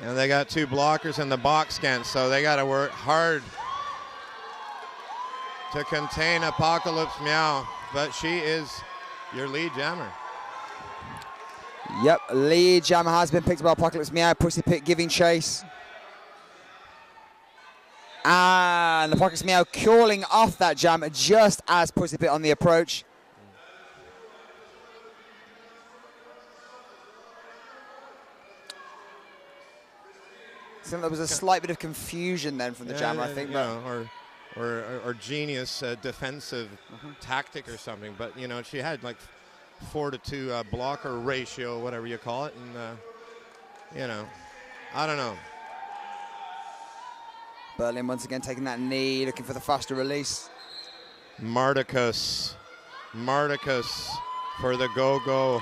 And they got 2 blockers in the box, Gent, so they got to work hard to contain Apocalypse Meow. But she is your lead jammer. Yep, lead jammer has been picked by Apocalypse Meow. Pussy Pit giving chase. And Apocalypse Meow calling off that jam just as Pussy Pit on the approach. So there was a slight bit of confusion then from the jammer, I think. Or genius defensive tactic or something. But, you know, she had like 4-to-2 blocker ratio, whatever you call it. And, you know, I don't know. Berlin once again taking that knee, looking for the faster release. Mardicus for the go-go.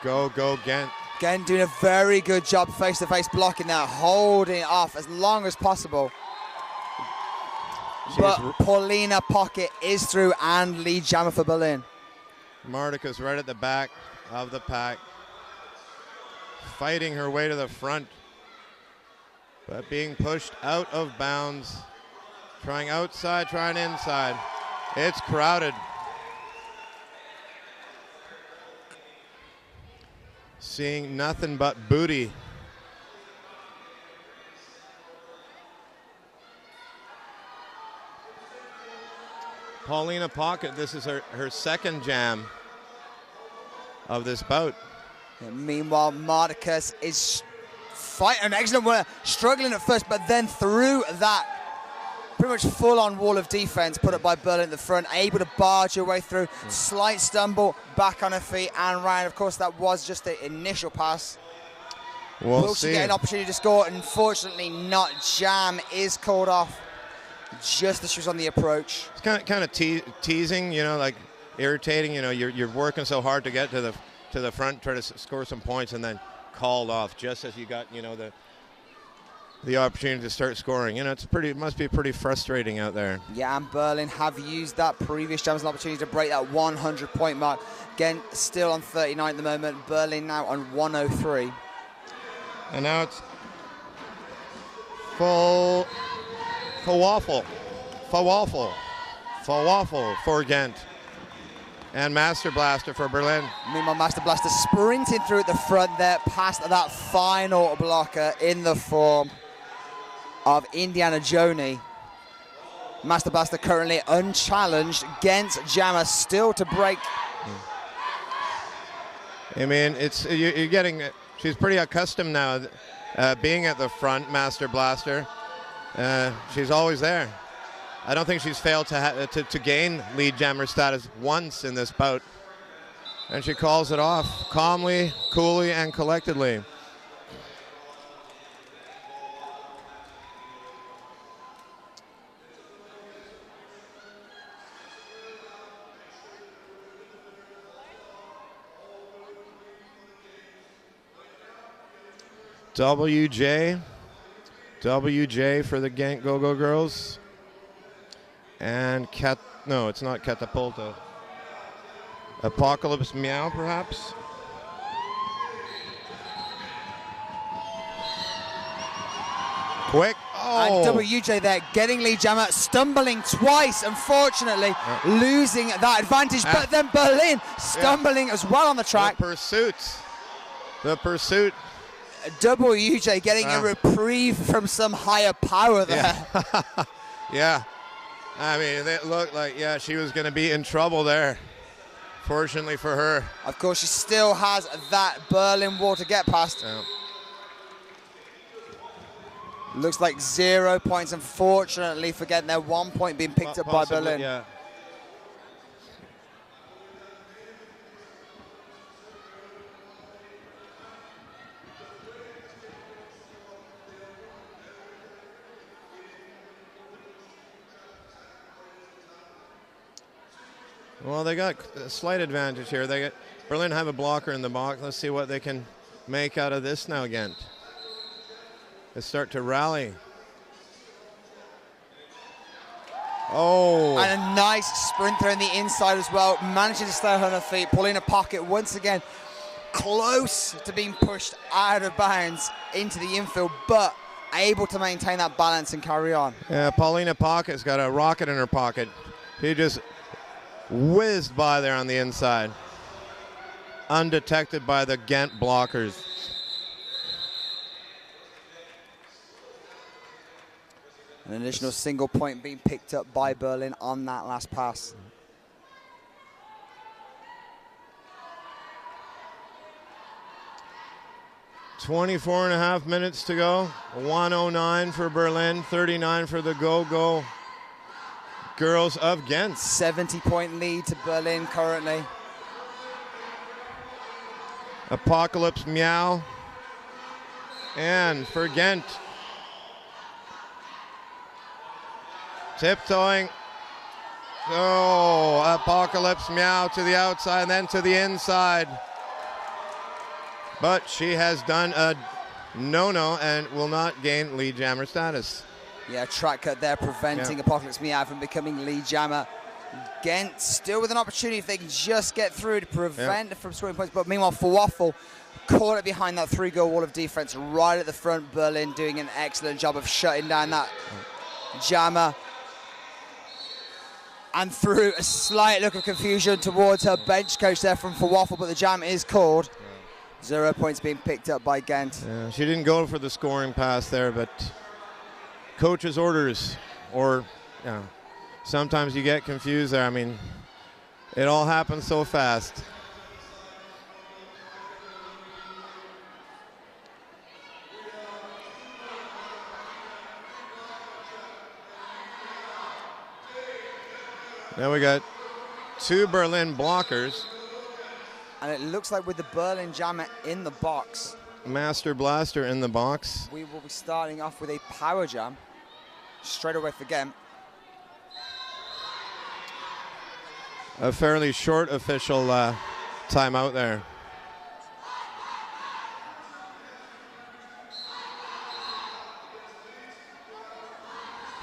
Go-go Gent. Again, doing a very good job face-to-face blocking that, holding it off as long as possible. But Paulina Pocket is through and lead jammer for Berlin. Mardicus right at the back of the pack. Fighting her way to the front. But being pushed out of bounds. Trying outside, trying inside. It's crowded. Seeing nothing but booty. Paulina Pocket, this is her second jam of this bout. And meanwhile, Mardicus is fighting an excellent winner, struggling at first, but then through that pretty much full-on wall of defense put up by Berlin at the front, able to barge her way through. Slight stumble, back on her feet and round. Of course, that was just the initial pass. Will she get an opportunity to score? Unfortunately not. Jam is called off just as she was on the approach. It's kind of teasing, you know, like irritating. You know, you're working so hard to get to the front, try to score some points, and then called off just as you got, you know, the opportunity to start scoring. You know, it must be pretty frustrating out there. Yeah, and Berlin have used that previous jam as an opportunity to break that 100-point mark. Again, still on 39 at the moment. Berlin now on 103. And now it's full waffle for Gent. And Master Blaster for Berlin. Meanwhile, Master Blaster sprinting through at the front there, past that final blocker in the form of Indiana Joni. Master Blaster currently unchallenged. Gent Jammer still to break. I mean, you're getting. She's pretty accustomed now, being at the front. Master Blaster. She's always there. I don't think she's failed to gain lead jammer status once in this bout. And she calls it off calmly, coolly, and collectedly. WJ for the Gent Go-Go girls. And no, it's not Catapulta. Apocalypse Meow, perhaps? Quick. Oh. And WJ there getting lead jammer, stumbling twice, unfortunately, losing that advantage. But then Berlin stumbling as well on the track. The pursuit. WJ getting a reprieve from some higher power there. Yeah. I mean, it looked like, she was going to be in trouble there. Fortunately for her. Of course, she still has that Berlin wall to get past. Yeah. Looks like 0 points, unfortunately, for getting there. 1 point being picked up by Berlin. Yeah. Well, they got a slight advantage here. Berlin have a blocker in the box. Let's see what they can make out of this now, Gent. They start to rally. Oh. And a nice sprint through on the inside as well. Managing to stay on her feet, pulling a pocket once again. Close to being pushed out of bounds into the infield, but able to maintain that balance and carry on. Yeah, Paulina Pocket's got a rocket in her pocket. She just whizzed by there on the inside, undetected by the Gent blockers. An additional single point being picked up by Berlin on that last pass. .24.5 minutes to go. 1:09 for Berlin, 39 for the Go-Go girls of Gent. 70-point lead to Berlin currently. Apocalypse Meow. And for Gent. Tiptoeing. Oh, Apocalypse Meow to the outside and then to the inside. But she has done a no-no and will not gain lead jammer status. Yeah, track cut there preventing Apocalypse Meow from becoming lead jammer. Gent still with an opportunity if they can just get through to prevent from scoring points. But meanwhile, for Waffle, caught it behind that three-goal wall of defense right at the front. Berlin doing an excellent job of shutting down that jammer. And through a slight look of confusion towards her bench coach there from for Waffle, but the jam is called. 0 points being picked up by Gent. Yeah, she didn't go for the scoring pass there, but coach's orders, or sometimes you get confused there. I mean, it all happens so fast. Now we got 2 Berlin blockers. And it looks like with the Berlin jammer in the box, Master Blaster in the box. we will be starting off with a power jam straight away for Gent. A fairly short official timeout there.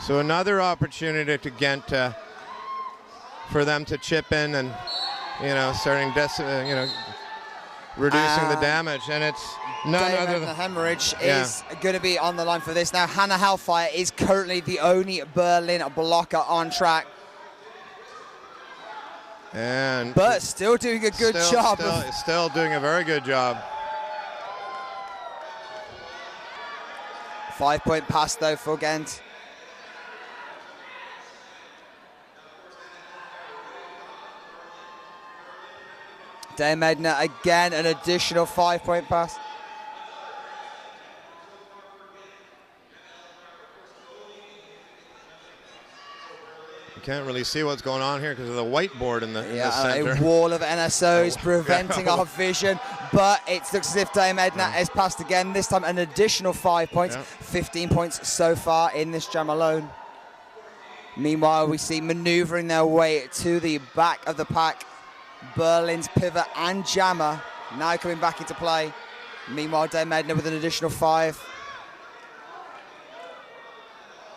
So another opportunity to Gent for them to chip in and, starting reducing the damage, and it's none other than the hemorrhage is going to be on the line for this. Now, Hannah Hellfire is currently the only Berlin blocker on track. But still doing a good job. Still doing a very good job. 5-point pass though for Gent. Dame Edna again, an additional 5-point pass. Can't really see what's going on here because of the whiteboard in the center. A wall of NSOs preventing our vision, but it looks as if Dame Edna has passed again, this time an additional 5 points, 15 points so far in this jam alone. Meanwhile, we see maneuvering their way to the back of the pack, Berlin's pivot and jammer now coming back into play. Meanwhile, Dame Edna with an additional 5.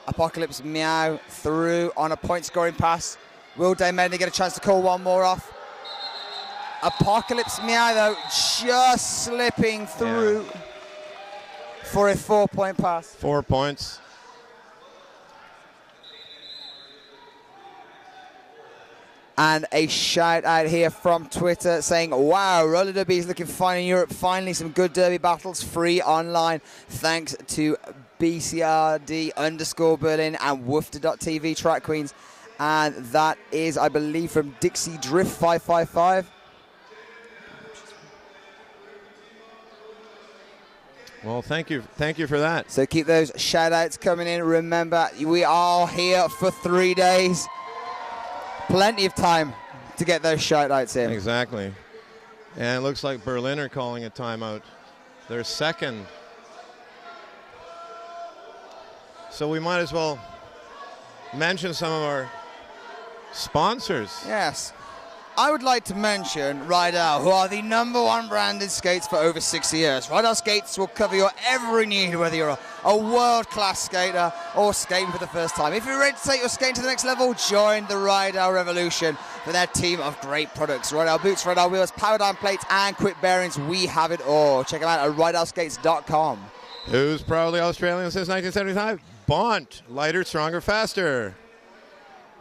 Apocalypse Meow through on a point-scoring pass. Will Dame Edna get a chance to call one more off? Apocalypse Meow, though, just slipping through for a 4-point pass. 4 points. And a shout out here from Twitter saying, wow, roller derby is looking fine in Europe. Finally, some good derby battles free online. Thanks to BCRD_Berlin and Woofter.tv track queens. And that is, I believe, from Dixie Drift 555. Well, thank you for that. So keep those shout outs coming in. Remember, we are here for 3 days. Plenty of time to get those shout outs in. Exactly. And it looks like Berlin are calling a timeout. Their second. So we might as well mention some of our sponsors. Yes. I would like to mention Rydell, who are the #1 branded skates for over 60 years. Rydell skates will cover your every need, whether you're a world-class skater or skating for the first time. If you're ready to take your skating to the next level, join the Rydell revolution for their team of great products. Rydell boots, Rydell wheels, power down plates, and quick bearings. We have it all. Check them out at rydellskates.com. Who's proudly Australian since 1975? Bont, lighter, stronger, faster.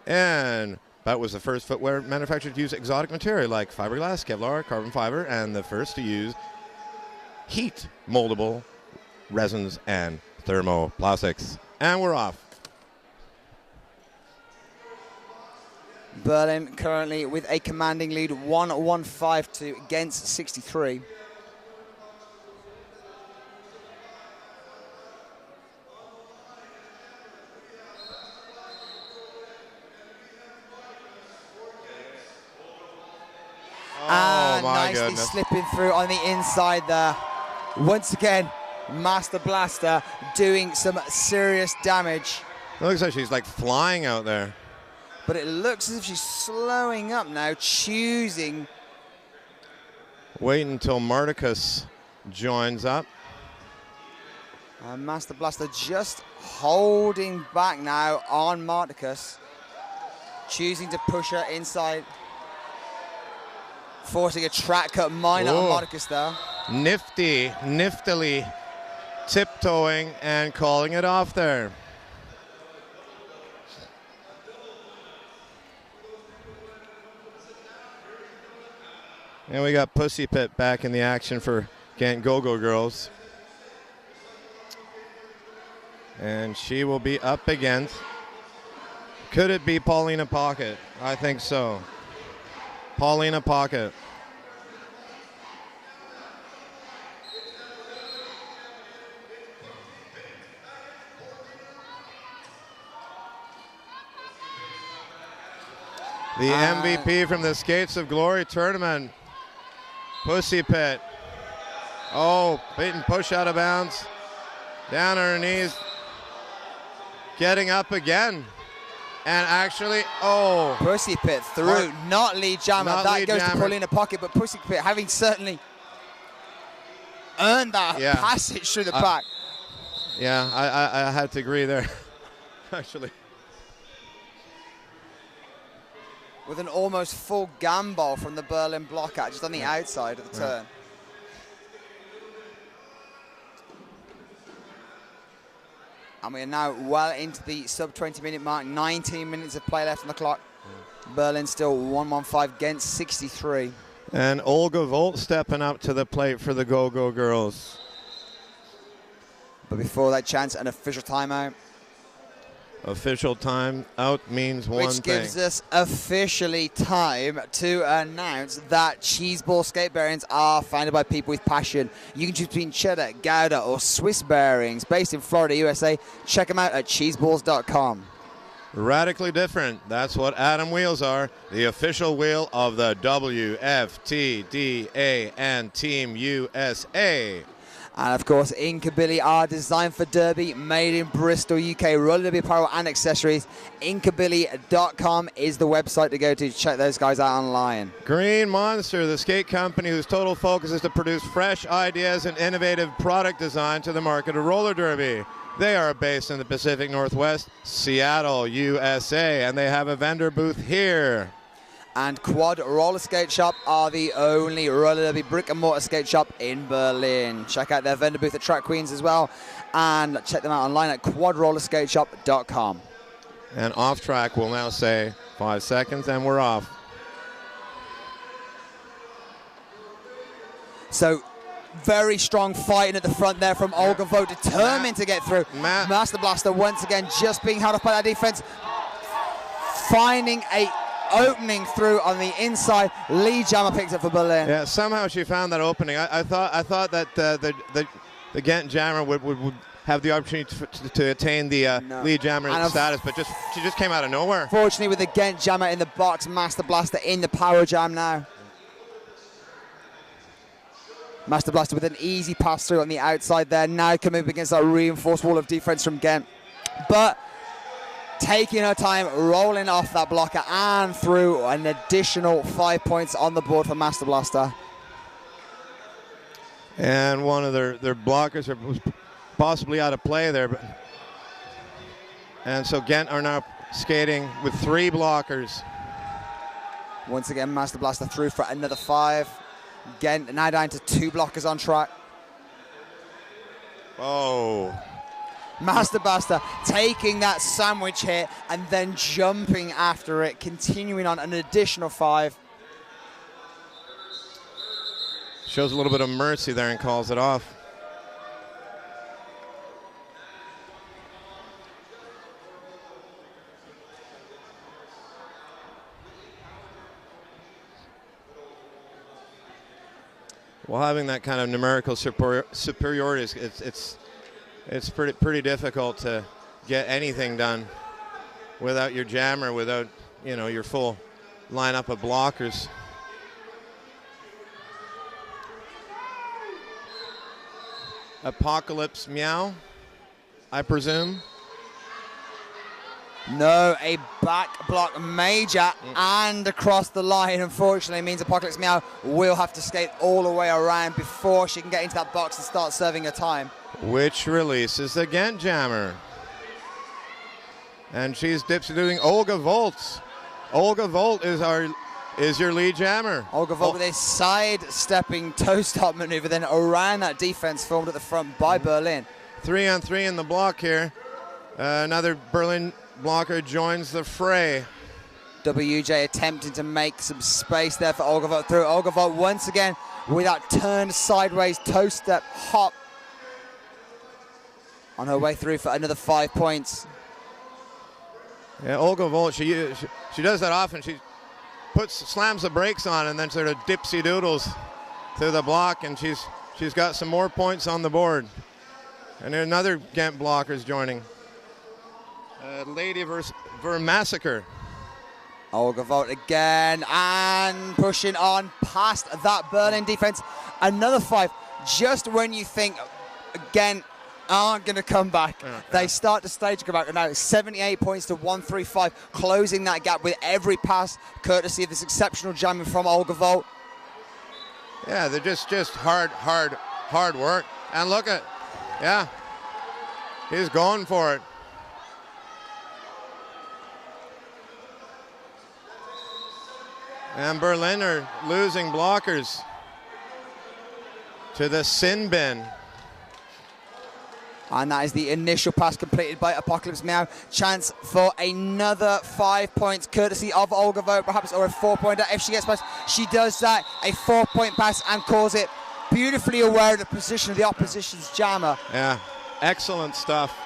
And that was the first footwear manufacturer to use exotic material like fiberglass, Kevlar, carbon fiber, and the first to use heat moldable resins and thermoplastics. And we're off. Berlin currently with a commanding lead, 1-1-5 against 63. Oh, my nicely goodness. slipping through on the inside there. Once again, Master Blaster doing some serious damage. It looks like she's like flying out there. But it looks as if she's slowing up now, choosing. Wait until Marticus joins up. Master Blaster just holding back now on Marticus. Choosing to push her inside. Forcing a track cut minor on Marticus there. Niftily tiptoeing and calling it off there. And we got Pussy Pit back in the action for Gent Go-Go Girls. And she will be up against, could it be Paulina Pocket? I think so. Paulina Pocket. The MVP from the Skates of Glory tournament, Pussy Pit. Oh, beaten push out of bounds. Down on her knees. Getting up again. And actually, Pussy Pit through, not lead jammer. Not that lead goes jammer. to Paulina Pocket, but Pussy Pit having certainly earned that passage through the back. Yeah, I had to agree there, actually. With an almost full gambol from the Berlin block out, just on the outside of the turn. And we are now well into the sub 20 minute mark, 19 minutes of play left on the clock. Berlin still 115, Gent 63. And Olga Volt stepping up to the plate for the Go-Go girls. But before that chance, an official timeout. Official time out means one thing. Which gives us officially time to announce that cheese ball skate bearings are founded by people with passion. You can choose between cheddar, Gouda, or Swiss bearings. Based in Florida, USA. Check them out at cheeseballs.com. Radically different. That's what Atom wheels are. The official wheel of the WFTDA and Team USA. And of course, Inkabilly are designed for Derby, made in Bristol, UK. Roller derby apparel and accessories. Inkabilly.com is the website to go to. Check those guys out online. Green Monster, the skate company whose total focus is to produce fresh ideas and innovative product design to the market of roller derby. They are based in the Pacific Northwest, Seattle, USA, and they have a vendor booth here. And Quad Roller Skate Shop are the only roller derby brick and mortar skate shop in Berlin. Check out their vendor booth at Track Queens as well, and check them out online at quadrollerskateshop.com. And off track, we'll now say 5 seconds, and we're off. So, very strong fighting at the front there from Olga Vogt, determined to get through. Master Blaster once again just being held off by that defense, finding a opening through on the inside. Lee Jammer picks up for Berlin. Yeah, somehow she found that opening. I thought that the Gent Jammer would have the opportunity to attain the Lee Jammer status, but she just came out of nowhere. Fortunately, with the Gent Jammer in the box, Master Blaster in the power jam now. Master Blaster with an easy pass through on the outside there. Now coming up against that reinforced wall of defense from Gent. But taking her time, rolling off that blocker and through an additional 5 points on the board for Master Blaster. And one of their blockers was possibly out of play there. And so Gent are now skating with 3 blockers. Once again, Master Blaster through for another 5. Gent now down to 2 blockers on track. Oh. Master Blaster taking that sandwich hit and then jumping after it, continuing on an additional 5. Shows a little bit of mercy there and calls it off. Well, having that kind of numerical superiority, it's pretty difficult to get anything done without your jammer, without your full lineup of blockers. Apocalypse Meow, I presume. No, a back block major and across the line, unfortunately, means Apocalypse Meow will have to skate all the way around before she can get into that box and start serving her time. Which releases the Gent Jammer. And she's doing Olga Volt. Olga Volt is your lead jammer. Olga Volt with a side-stepping toe-stop maneuver, then around that defense formed at the front by Berlin. 3-on-3 in the block here. Another Berlin blocker joins the fray. WJ attempting to make some space there for Olga Volt through. Olga Volt once again with that turned sideways toe step hop on her way through for another 5 points. Yeah, Olga Volt, she does that often. She slams the brakes on and then sort of dipsy doodles through the block, and she's got some more points on the board. And another Gent blocker is joining. Lady Vermassacre. Olga Volt again and pushing on past that Berlin defense. Another 5. Just when you think again aren't going to come back, they start to stage come back. Now 78 points to 135, closing that gap with every pass, courtesy of this exceptional jamming from Olga Volt. Yeah, they're just hard work. And look at, yeah, he's going for it. And Berlin are losing blockers to the sin bin. And that is the initial pass completed by Apocalypse Meow. Chance for another 5 points, courtesy of Olga Vogt, perhaps, or a 4-pointer. If she gets past, she does that. A 4-point pass and calls it. Beautifully aware of the position of the opposition's jammer. Yeah, excellent stuff.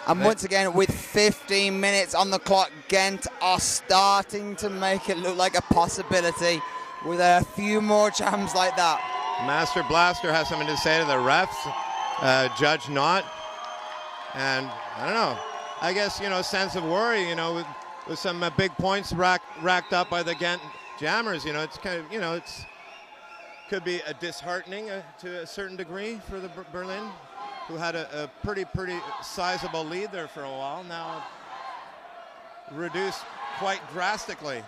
And once again, with 15 minutes on the clock, Gent are starting to make it look like a possibility with a few more jams like that. Master Blaster has something to say to the refs. Judge not. And I don't know. I guess, sense of worry, with some big points racked up by the Gent jammers. It's kind of, it's could be a disheartening to a certain degree for the Berlin, who had a pretty sizable lead there for a while. Now reduced quite drastically.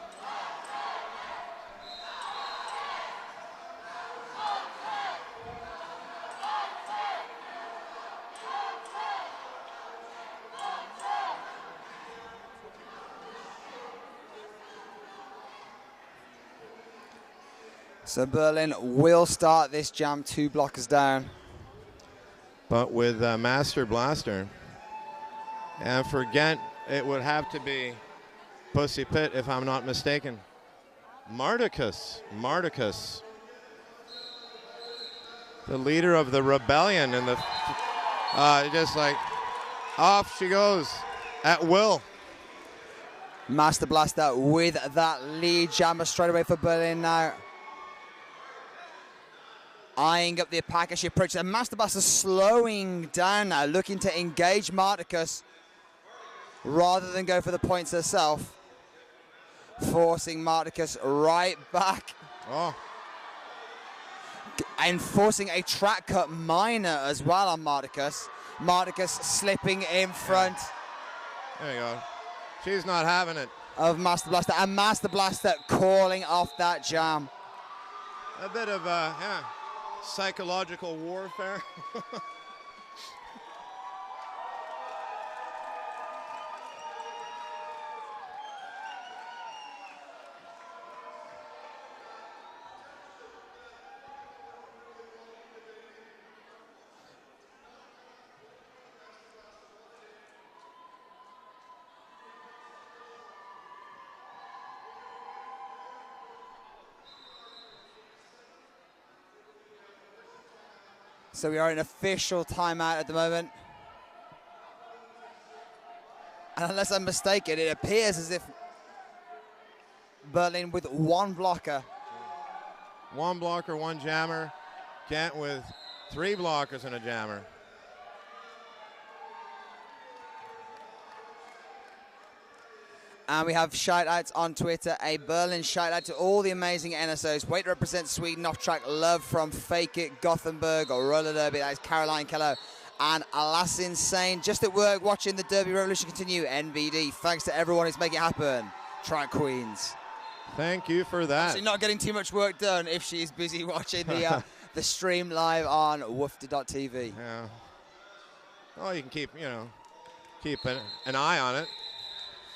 So Berlin will start this jam 2 blockers down. But with Master Blaster, and for Gent, it would have to be Pussy Pit, if I'm not mistaken. Mardicus, the leader of the rebellion, and just like off she goes at will. Master Blaster with that lead jammer straight away for Berlin now. Eyeing up the attack as she approaches, and Master Blaster slowing down now, looking to engage Mardicus rather than go for the points herself, forcing Mardicus right back. Oh. And forcing a track cut minor as well on Mardicus. Mardicus slipping in front. There you go. She's not having it. Of Master Blaster, and Master Blaster calling off that jam. A bit of, psychological warfare. So we are in official timeout at the moment. And unless I'm mistaken, it appears as if Berlin with 1 blocker. 1 blocker, 1 jammer. Gent with 3 blockers and a jammer. And we have shout-outs on Twitter. A Berlin shout-out to all the amazing NSOs. Wait to represent Sweden off track. Love from Fake It, Gothenburg, or Roller Derby. That is Caroline Kello and Alas Insane. Just at work watching the Derby Revolution continue. NBD. Thanks to everyone who's making it happen. Track Queens. Thank you for that. Actually not getting too much work done if she's busy watching the stream live on woofta.tv. Yeah. Well, you can keep an eye on it.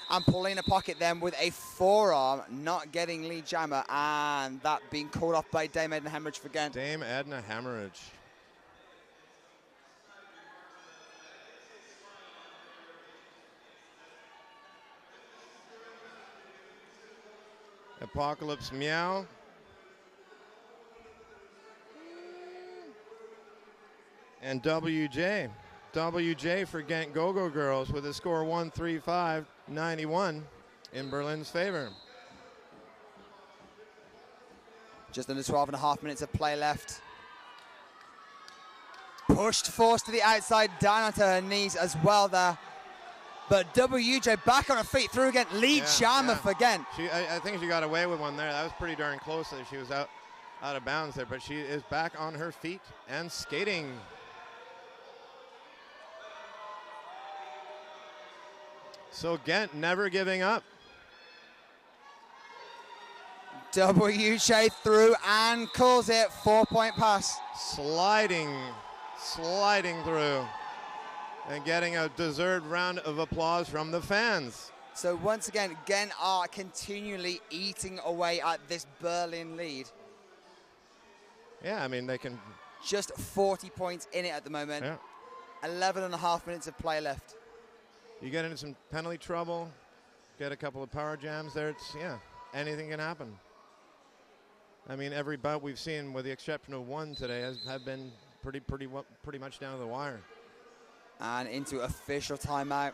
And Paulina Pocket then with a forearm, not getting lead jammer, and that being called off by Dame Edna Hemorrhage for Gent. Dame Edna Hemorrhage. Apocalypse Meow. And WJ. WJ for Gent Go-Go Girls with a score 135-91 in Berlin's favor. Just under 12.5 minutes of play left. Pushed, forced to the outside, down onto her knees as well there. But WJ back on her feet, through again, lead jammer for Gent. I think she got away with one there. That was pretty darn close. She was out of bounds there, but she is back on her feet and skating. So Gent never giving up. WJ through and calls it. 4-point pass. Sliding through and getting a deserved round of applause from the fans. So once again, Gent are continually eating away at this Berlin lead. Yeah, I mean, they can... Just 40 points in it at the moment. Yeah. 11 and a half minutes of play left. You get into some penalty trouble, get a couple of power jams there. Anything can happen. I mean, every bout we've seen, with the exception of one today, have been pretty much down to the wire. And into official timeout,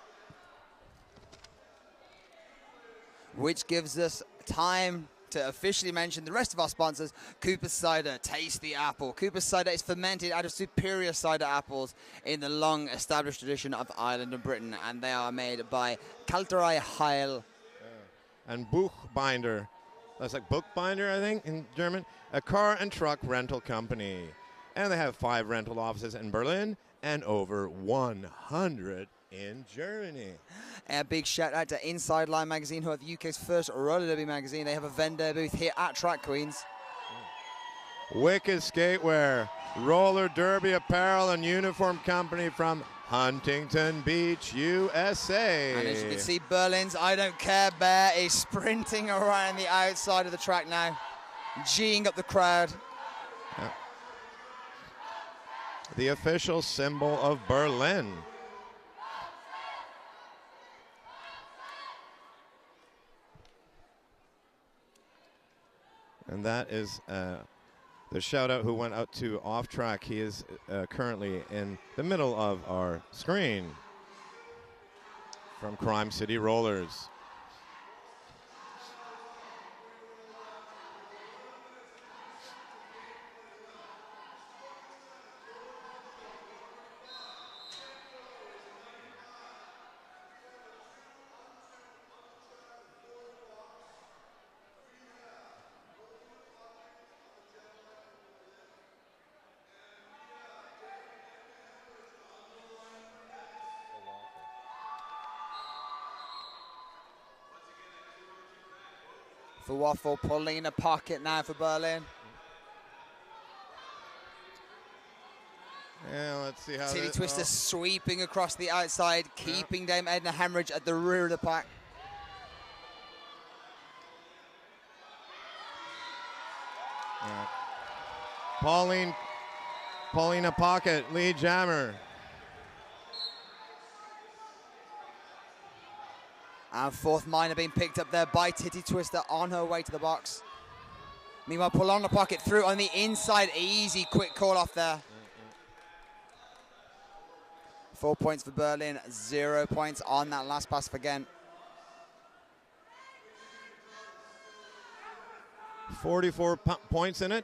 which gives us time to officially mention the rest of our sponsors. Cooper's Cider, taste the apple. Cooper's Cider is fermented out of superior cider apples in the long established tradition of Ireland and Britain, and they are made by Kalterei Heil. And Buchbinder, that's like bookbinder, I think, in German, a car and truck rental company. And they have 5 rental offices in Berlin and over 100 in Germany. A big shout out to Inside Line magazine, who are the UK's first roller derby magazine. They have a vendor booth here at Track Queens. Wicked Skatewear, roller derby apparel and uniform company from Huntington Beach, USA. And as you can see, Berlin's I Don't Care Bear is sprinting around the outside of the track now, geeing up the crowd. Yeah. The official symbol of Berlin. And that is the shout-out who went out to off-track. He is currently in the middle of our screen from Crime City Rollers. For Waffle, pulling in a pocket now for Berlin. Yeah, let's see how Titty Twister sweeping across the outside, keeping Dame Edna Hemorrhage at the rear of the pack. Yeah. Paulina Pocket, lead jammer. And fourth minor being picked up there by Titty Twister on her way to the box. Meanwhile, Paulina Pocket through on the inside, easy, quick call off there. 4 points for Berlin, 0 points on that last pass for Gent. 44 points in it.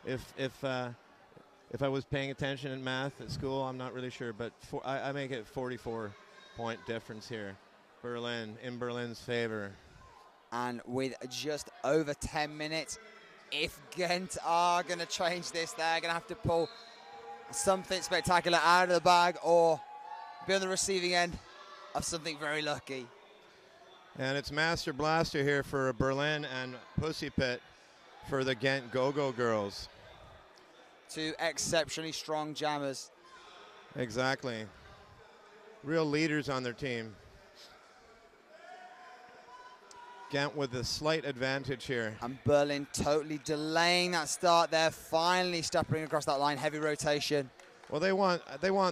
If I was paying attention in math at school, I'm not really sure, but I make it 44-point difference here. Berlin, in Berlin's favor. And with just over 10 minutes, if Gent are going to change this, they're going to have to pull something spectacular out of the bag or be on the receiving end of something very lucky. And it's Master Blaster here for Berlin and Pussy Pit for the Gent Go-Go Girls. 2 exceptionally strong jammers. Exactly. Real leaders on their team. Gent with a slight advantage here. And Berlin totally delaying that start there, finally stepping across that line, heavy rotation. Well, they want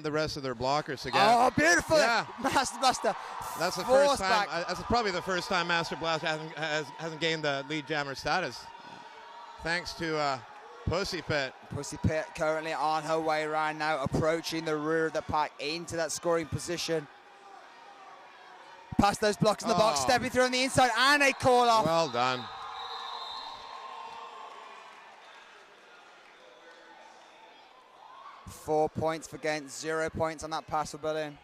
the rest of their blockers to get. Oh, beautiful! Yeah. Master Blaster. That's the first time. That's probably the first time Master Blaster hasn't gained the lead jammer status. Thanks to Pussy Pit. Pussy Pit currently on her way around now, approaching the rear of the pack into that scoring position. Past those blocks in the box, stepping through on the inside, and a call off. Well done. Four points for Gent, 0 points on that pass for Berlin.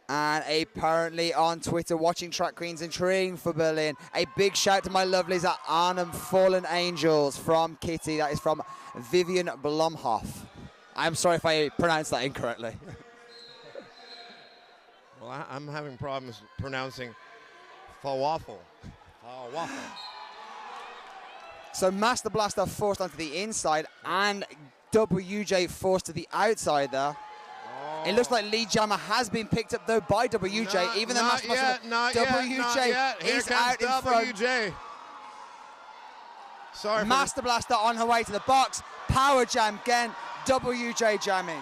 And apparently on Twitter, watching Track Queens and cheering for Berlin. A big shout to my lovelies at Arnhem Fallen Angels from Kitty. That is from Vivian Blomhoff. I'm sorry if I pronounced that incorrectly. Well, I'm having problems pronouncing falafel. Falafel. So Master Blaster forced onto the inside and WJ forced to the outside there. Oh, It looks like lead jammer has been picked up though by WJ. Even though not yet, WJ is out in front. WJ. Sorry. Master Blaster on her way to the box. Power jam again. WJ jamming.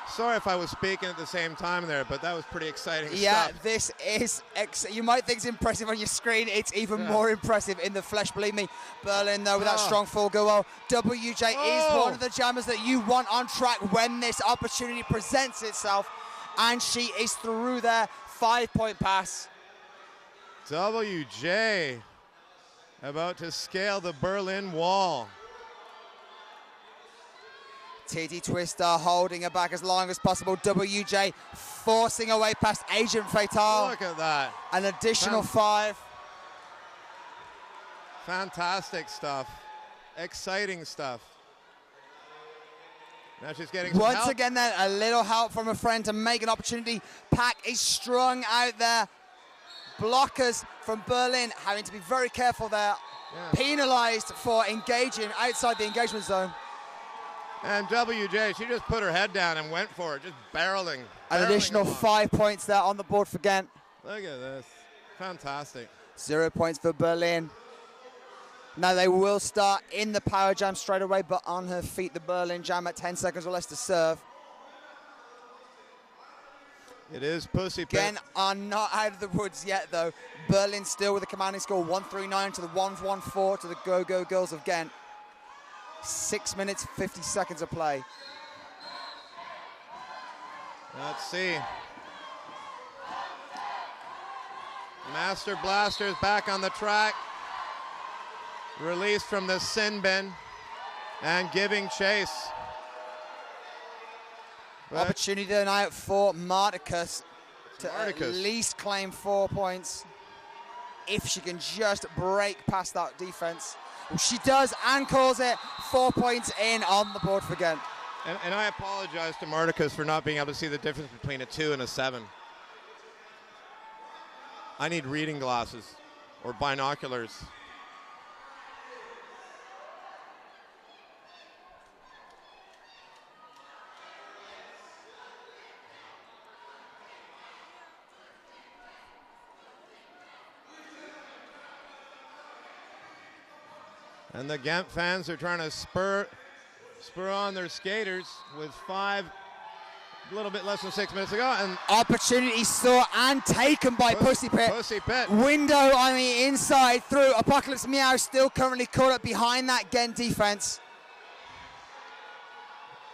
Sorry if I was speaking at the same time there, but that was pretty exciting stuff. stuff. This is, you might think it's impressive on your screen. It's even more impressive in the flesh, believe me. Berlin, though, with that strong full go well. WJ is one of the jammers that you want on track when this opportunity presents itself. And she is through there. 5-point pass. WJ about to scale the Berlin Wall. TT Twister holding her back as long as possible. WJ forcing her way past Agent Fatale. Look at that. An additional 5. Fantastic stuff. Exciting stuff. Now she's getting some Once help. again then, a little help from a friend to make an opportunity. Pack is strung out there. Blockers from Berlin having to be very careful there. Yeah. Penalized for engaging outside the engagement zone. And WJ, she just put her head down and went for it, just barreling. An additional along. 5 points there on the board for Gent. Look at this. Fantastic. 0 points for Berlin. Now they will start in the power jam straight away, but on her feet, the Berlin jam at 10 seconds or less to serve. It is Pussy Pit. Gent are not out of the woods yet, though. Berlin still with a commanding score, 139 to the 114 to the Go-Go Girls of Gent. 6 minutes, 50 seconds of play. Let's see. Master Blaster is back on the track. Released from the sin bin and giving chase. But opportunity tonight for Marticus to Marticus at least claim 4 points. If she can just break past that defense. She does and calls it. 4 points in on the board for Gent. And I apologize to Marticus for not being able to see the difference between a 2 and a 7. I need reading glasses or binoculars. And the Gent fans are trying to spur on their skaters with a little bit less than 6 minutes to go. And opportunity sought and taken by Pussy Pit. Pussy Pit. Window on the inside through. Apocalypse Meow still currently caught up behind that Gent defense.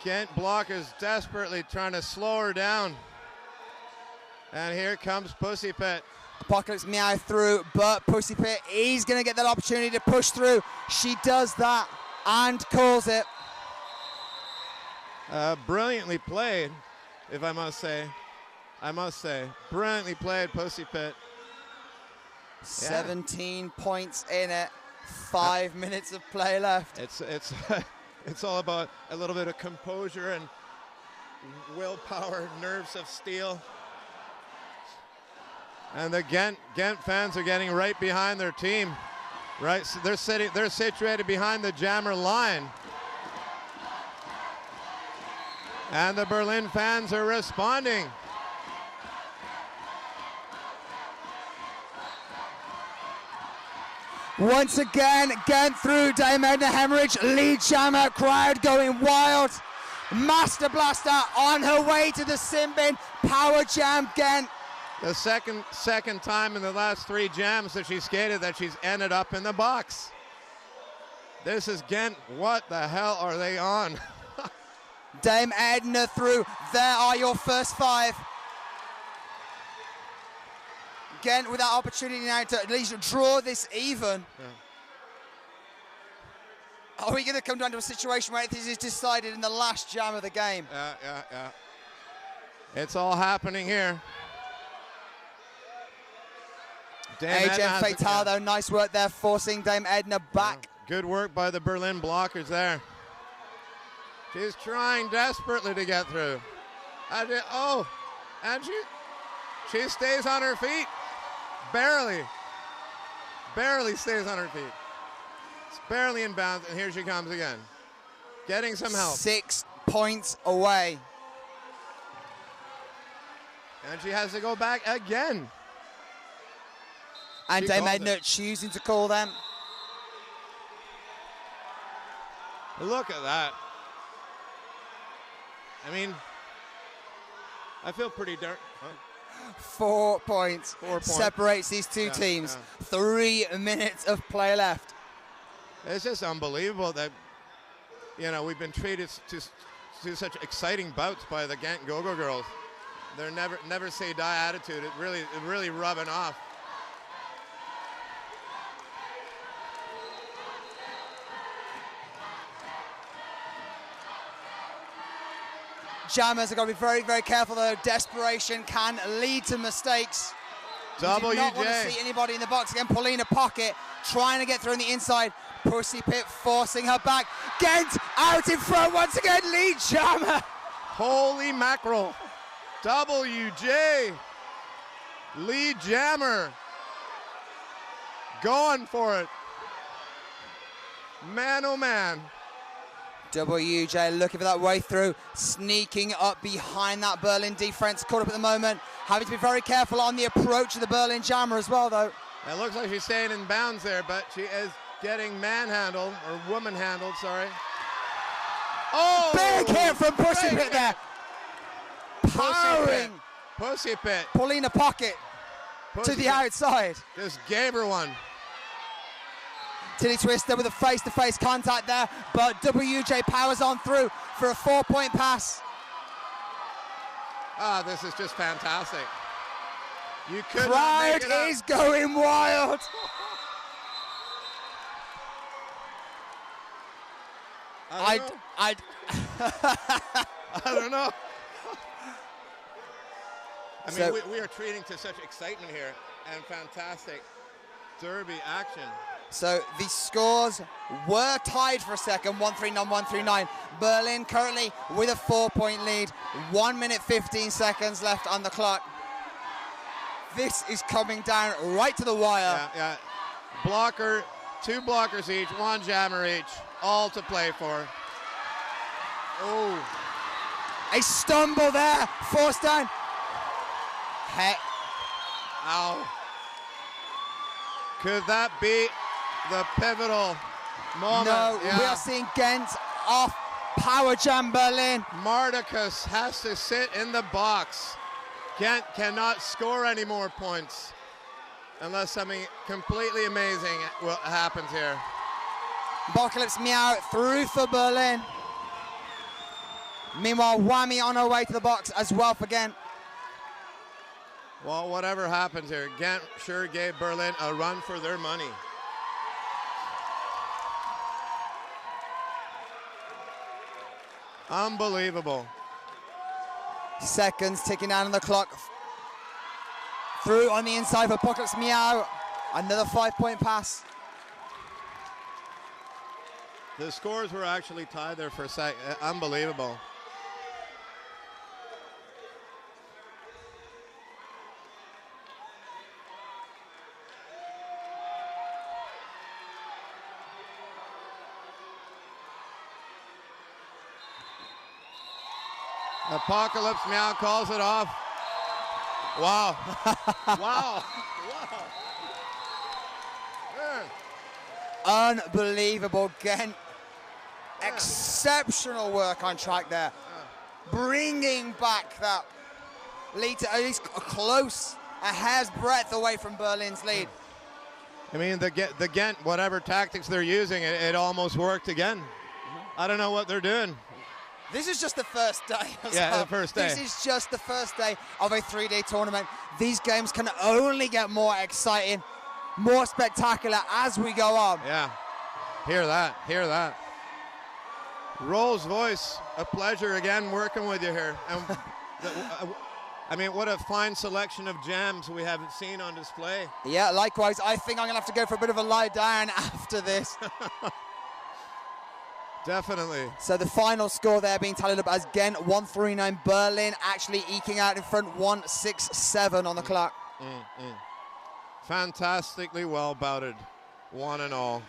Gent blockers desperately trying to slow her down. And here comes Pussy Pit. Apocalypse Meow through, but Pussy Pit is going to get that opportunity to push through. She does that and calls it. Brilliantly played, if I must say. Brilliantly played, Pussy Pit. 17 points in it. 5 minutes of play left. It's all about a little bit of composure and willpower, nerves of steel. And the Gent fans are getting right behind their team. Right, so they're situated behind the jammer line. And the Berlin fans are responding. Once again, Gent through. Dame Edna Hemorrhage, lead jammer, crowd going wild. Master Blaster on her way to the sin bin. Power jam Gent. The second time in the last 3 jams that she skated that she's ended up in the box. This is Gent. What the hell are they on? Dame Edna through. There are your first 5. Gent with that opportunity now to at least draw this even. Yeah. Are we going to come down to a situation where this is decided in the last jam of the game? Yeah. It's all happening here. Agent Fatale, though, nice work there, forcing Dame Edna back. Yeah. Good work by the Berlin blockers there. She's trying desperately to get through. And she stays on her feet. Barely stays on her feet. It's barely in bounds, and here she comes again. Getting some help. 6 points away. And she has to go back again. And Dame Edna choosing to call them. Look at that. I mean, I feel pretty darn. 4 points. 4 points Separates these two teams. 3 minutes of play left. It's just unbelievable that, you know, we've been treated to such exciting bouts by the Gent Go-Go girls. Their never say die attitude. It really rubbing off. Jammers have got to be very, very careful though. Desperation can lead to mistakes. WJ. Do not want to see anybody in the box again. Paulina Pocket trying to get through on the inside. Pussy Pit forcing her back. Gent out in front once again. Lead Jammer. Holy mackerel. WJ. Lead Jammer. Going for it. Man, oh man. WJ looking for that way through, sneaking up behind that Berlin defense, caught up at the moment, having to be very careful on the approach of the Berlin Jammer as well though. It looks like she's staying in bounds there, but she is getting manhandled, or woman-handled, sorry. Oh! Big hit from Pussy Pit there. Powering Pussy Pit. Paulina Pocket to the outside. Just gave her one. Tilly Twister with a face-to-face contact there, but WJ powers on through for a 4-point pass. Ah, this is just fantastic. You could Crowd is going wild. I don't know. I mean, So, we are treating to such excitement here and fantastic derby action. So the scores were tied for a second, 139, 139. Berlin currently with a 4-point lead, 1 minute 15 seconds left on the clock. This is coming down right to the wire. Yeah. Blocker, 2 blockers each, 1 jammer each, all to play for. Oh. A stumble there, forced down. Heck. Ow. Could that be the pivotal moment? No, we are seeing Gent off Power Jam Berlin. Marticus has to sit in the box. Gent cannot score any more points unless something completely amazing happens here. Apocalypse Meow through for Berlin. Meanwhile, Whammy on her way to the box as well for Gent. Well, whatever happens here, Gent sure gave Berlin a run for their money. Unbelievable. Seconds ticking down on the clock. Through on the inside for Apocalypse Meow. Another 5-point pass. The scores were actually tied there for a sec. Unbelievable. Apocalypse Meow calls it off. Wow. Wow. Unbelievable. Gent. Exceptional work on track there. Bringing back that lead to at least close, a hair's breadth away from Berlin's lead. I mean, the Gent, whatever tactics they're using, it almost worked again. I don't know what they're doing. This is just the first day. The first day. This is just the first day of a 3-day tournament. These games can only get more exciting, more spectacular as we go on. Yeah, hear that. Rolls voice, a pleasure again working with you here. And I mean, what a fine selection of jams we haven't seen on display. Yeah, likewise. I think I'm going to have to go for a bit of a lie down after this. Definitely. So the final score there being tallied up as Gent 139, Berlin actually eking out in front 167 on the clock. Fantastically well bouted, one and all.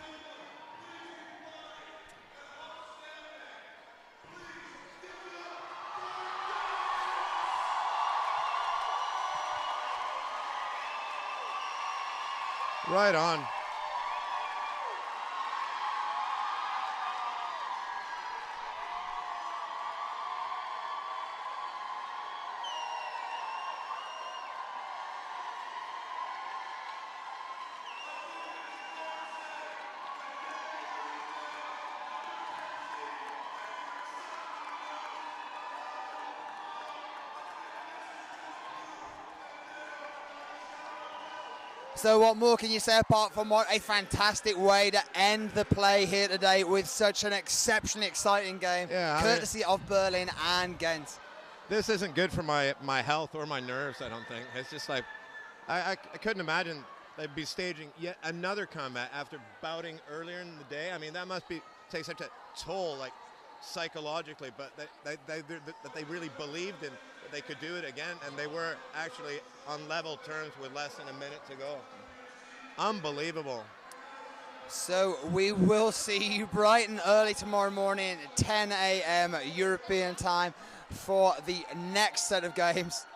Right on. So what more can you say apart from what a fantastic way to end the play here today with such an exceptionally exciting game, courtesy of Berlin and Gent. This isn't good for my health or my nerves, I don't think. It's just like, I couldn't imagine they'd be staging yet another combat after bouting earlier in the day. I mean, that must take such a toll, like, psychologically, but that they really believed in that they could do it again, and they were actually on level terms with less than a minute to go. Unbelievable. So we will see you bright and early tomorrow morning at 10 a.m. European time for the next set of games,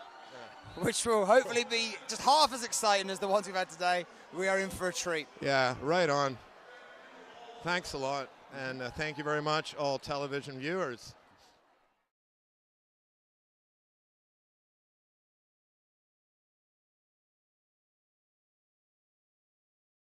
which will hopefully be just half as exciting as the ones we've had today. We are in for a treat. Yeah, right on. Thanks a lot. And thank you very much, all television viewers.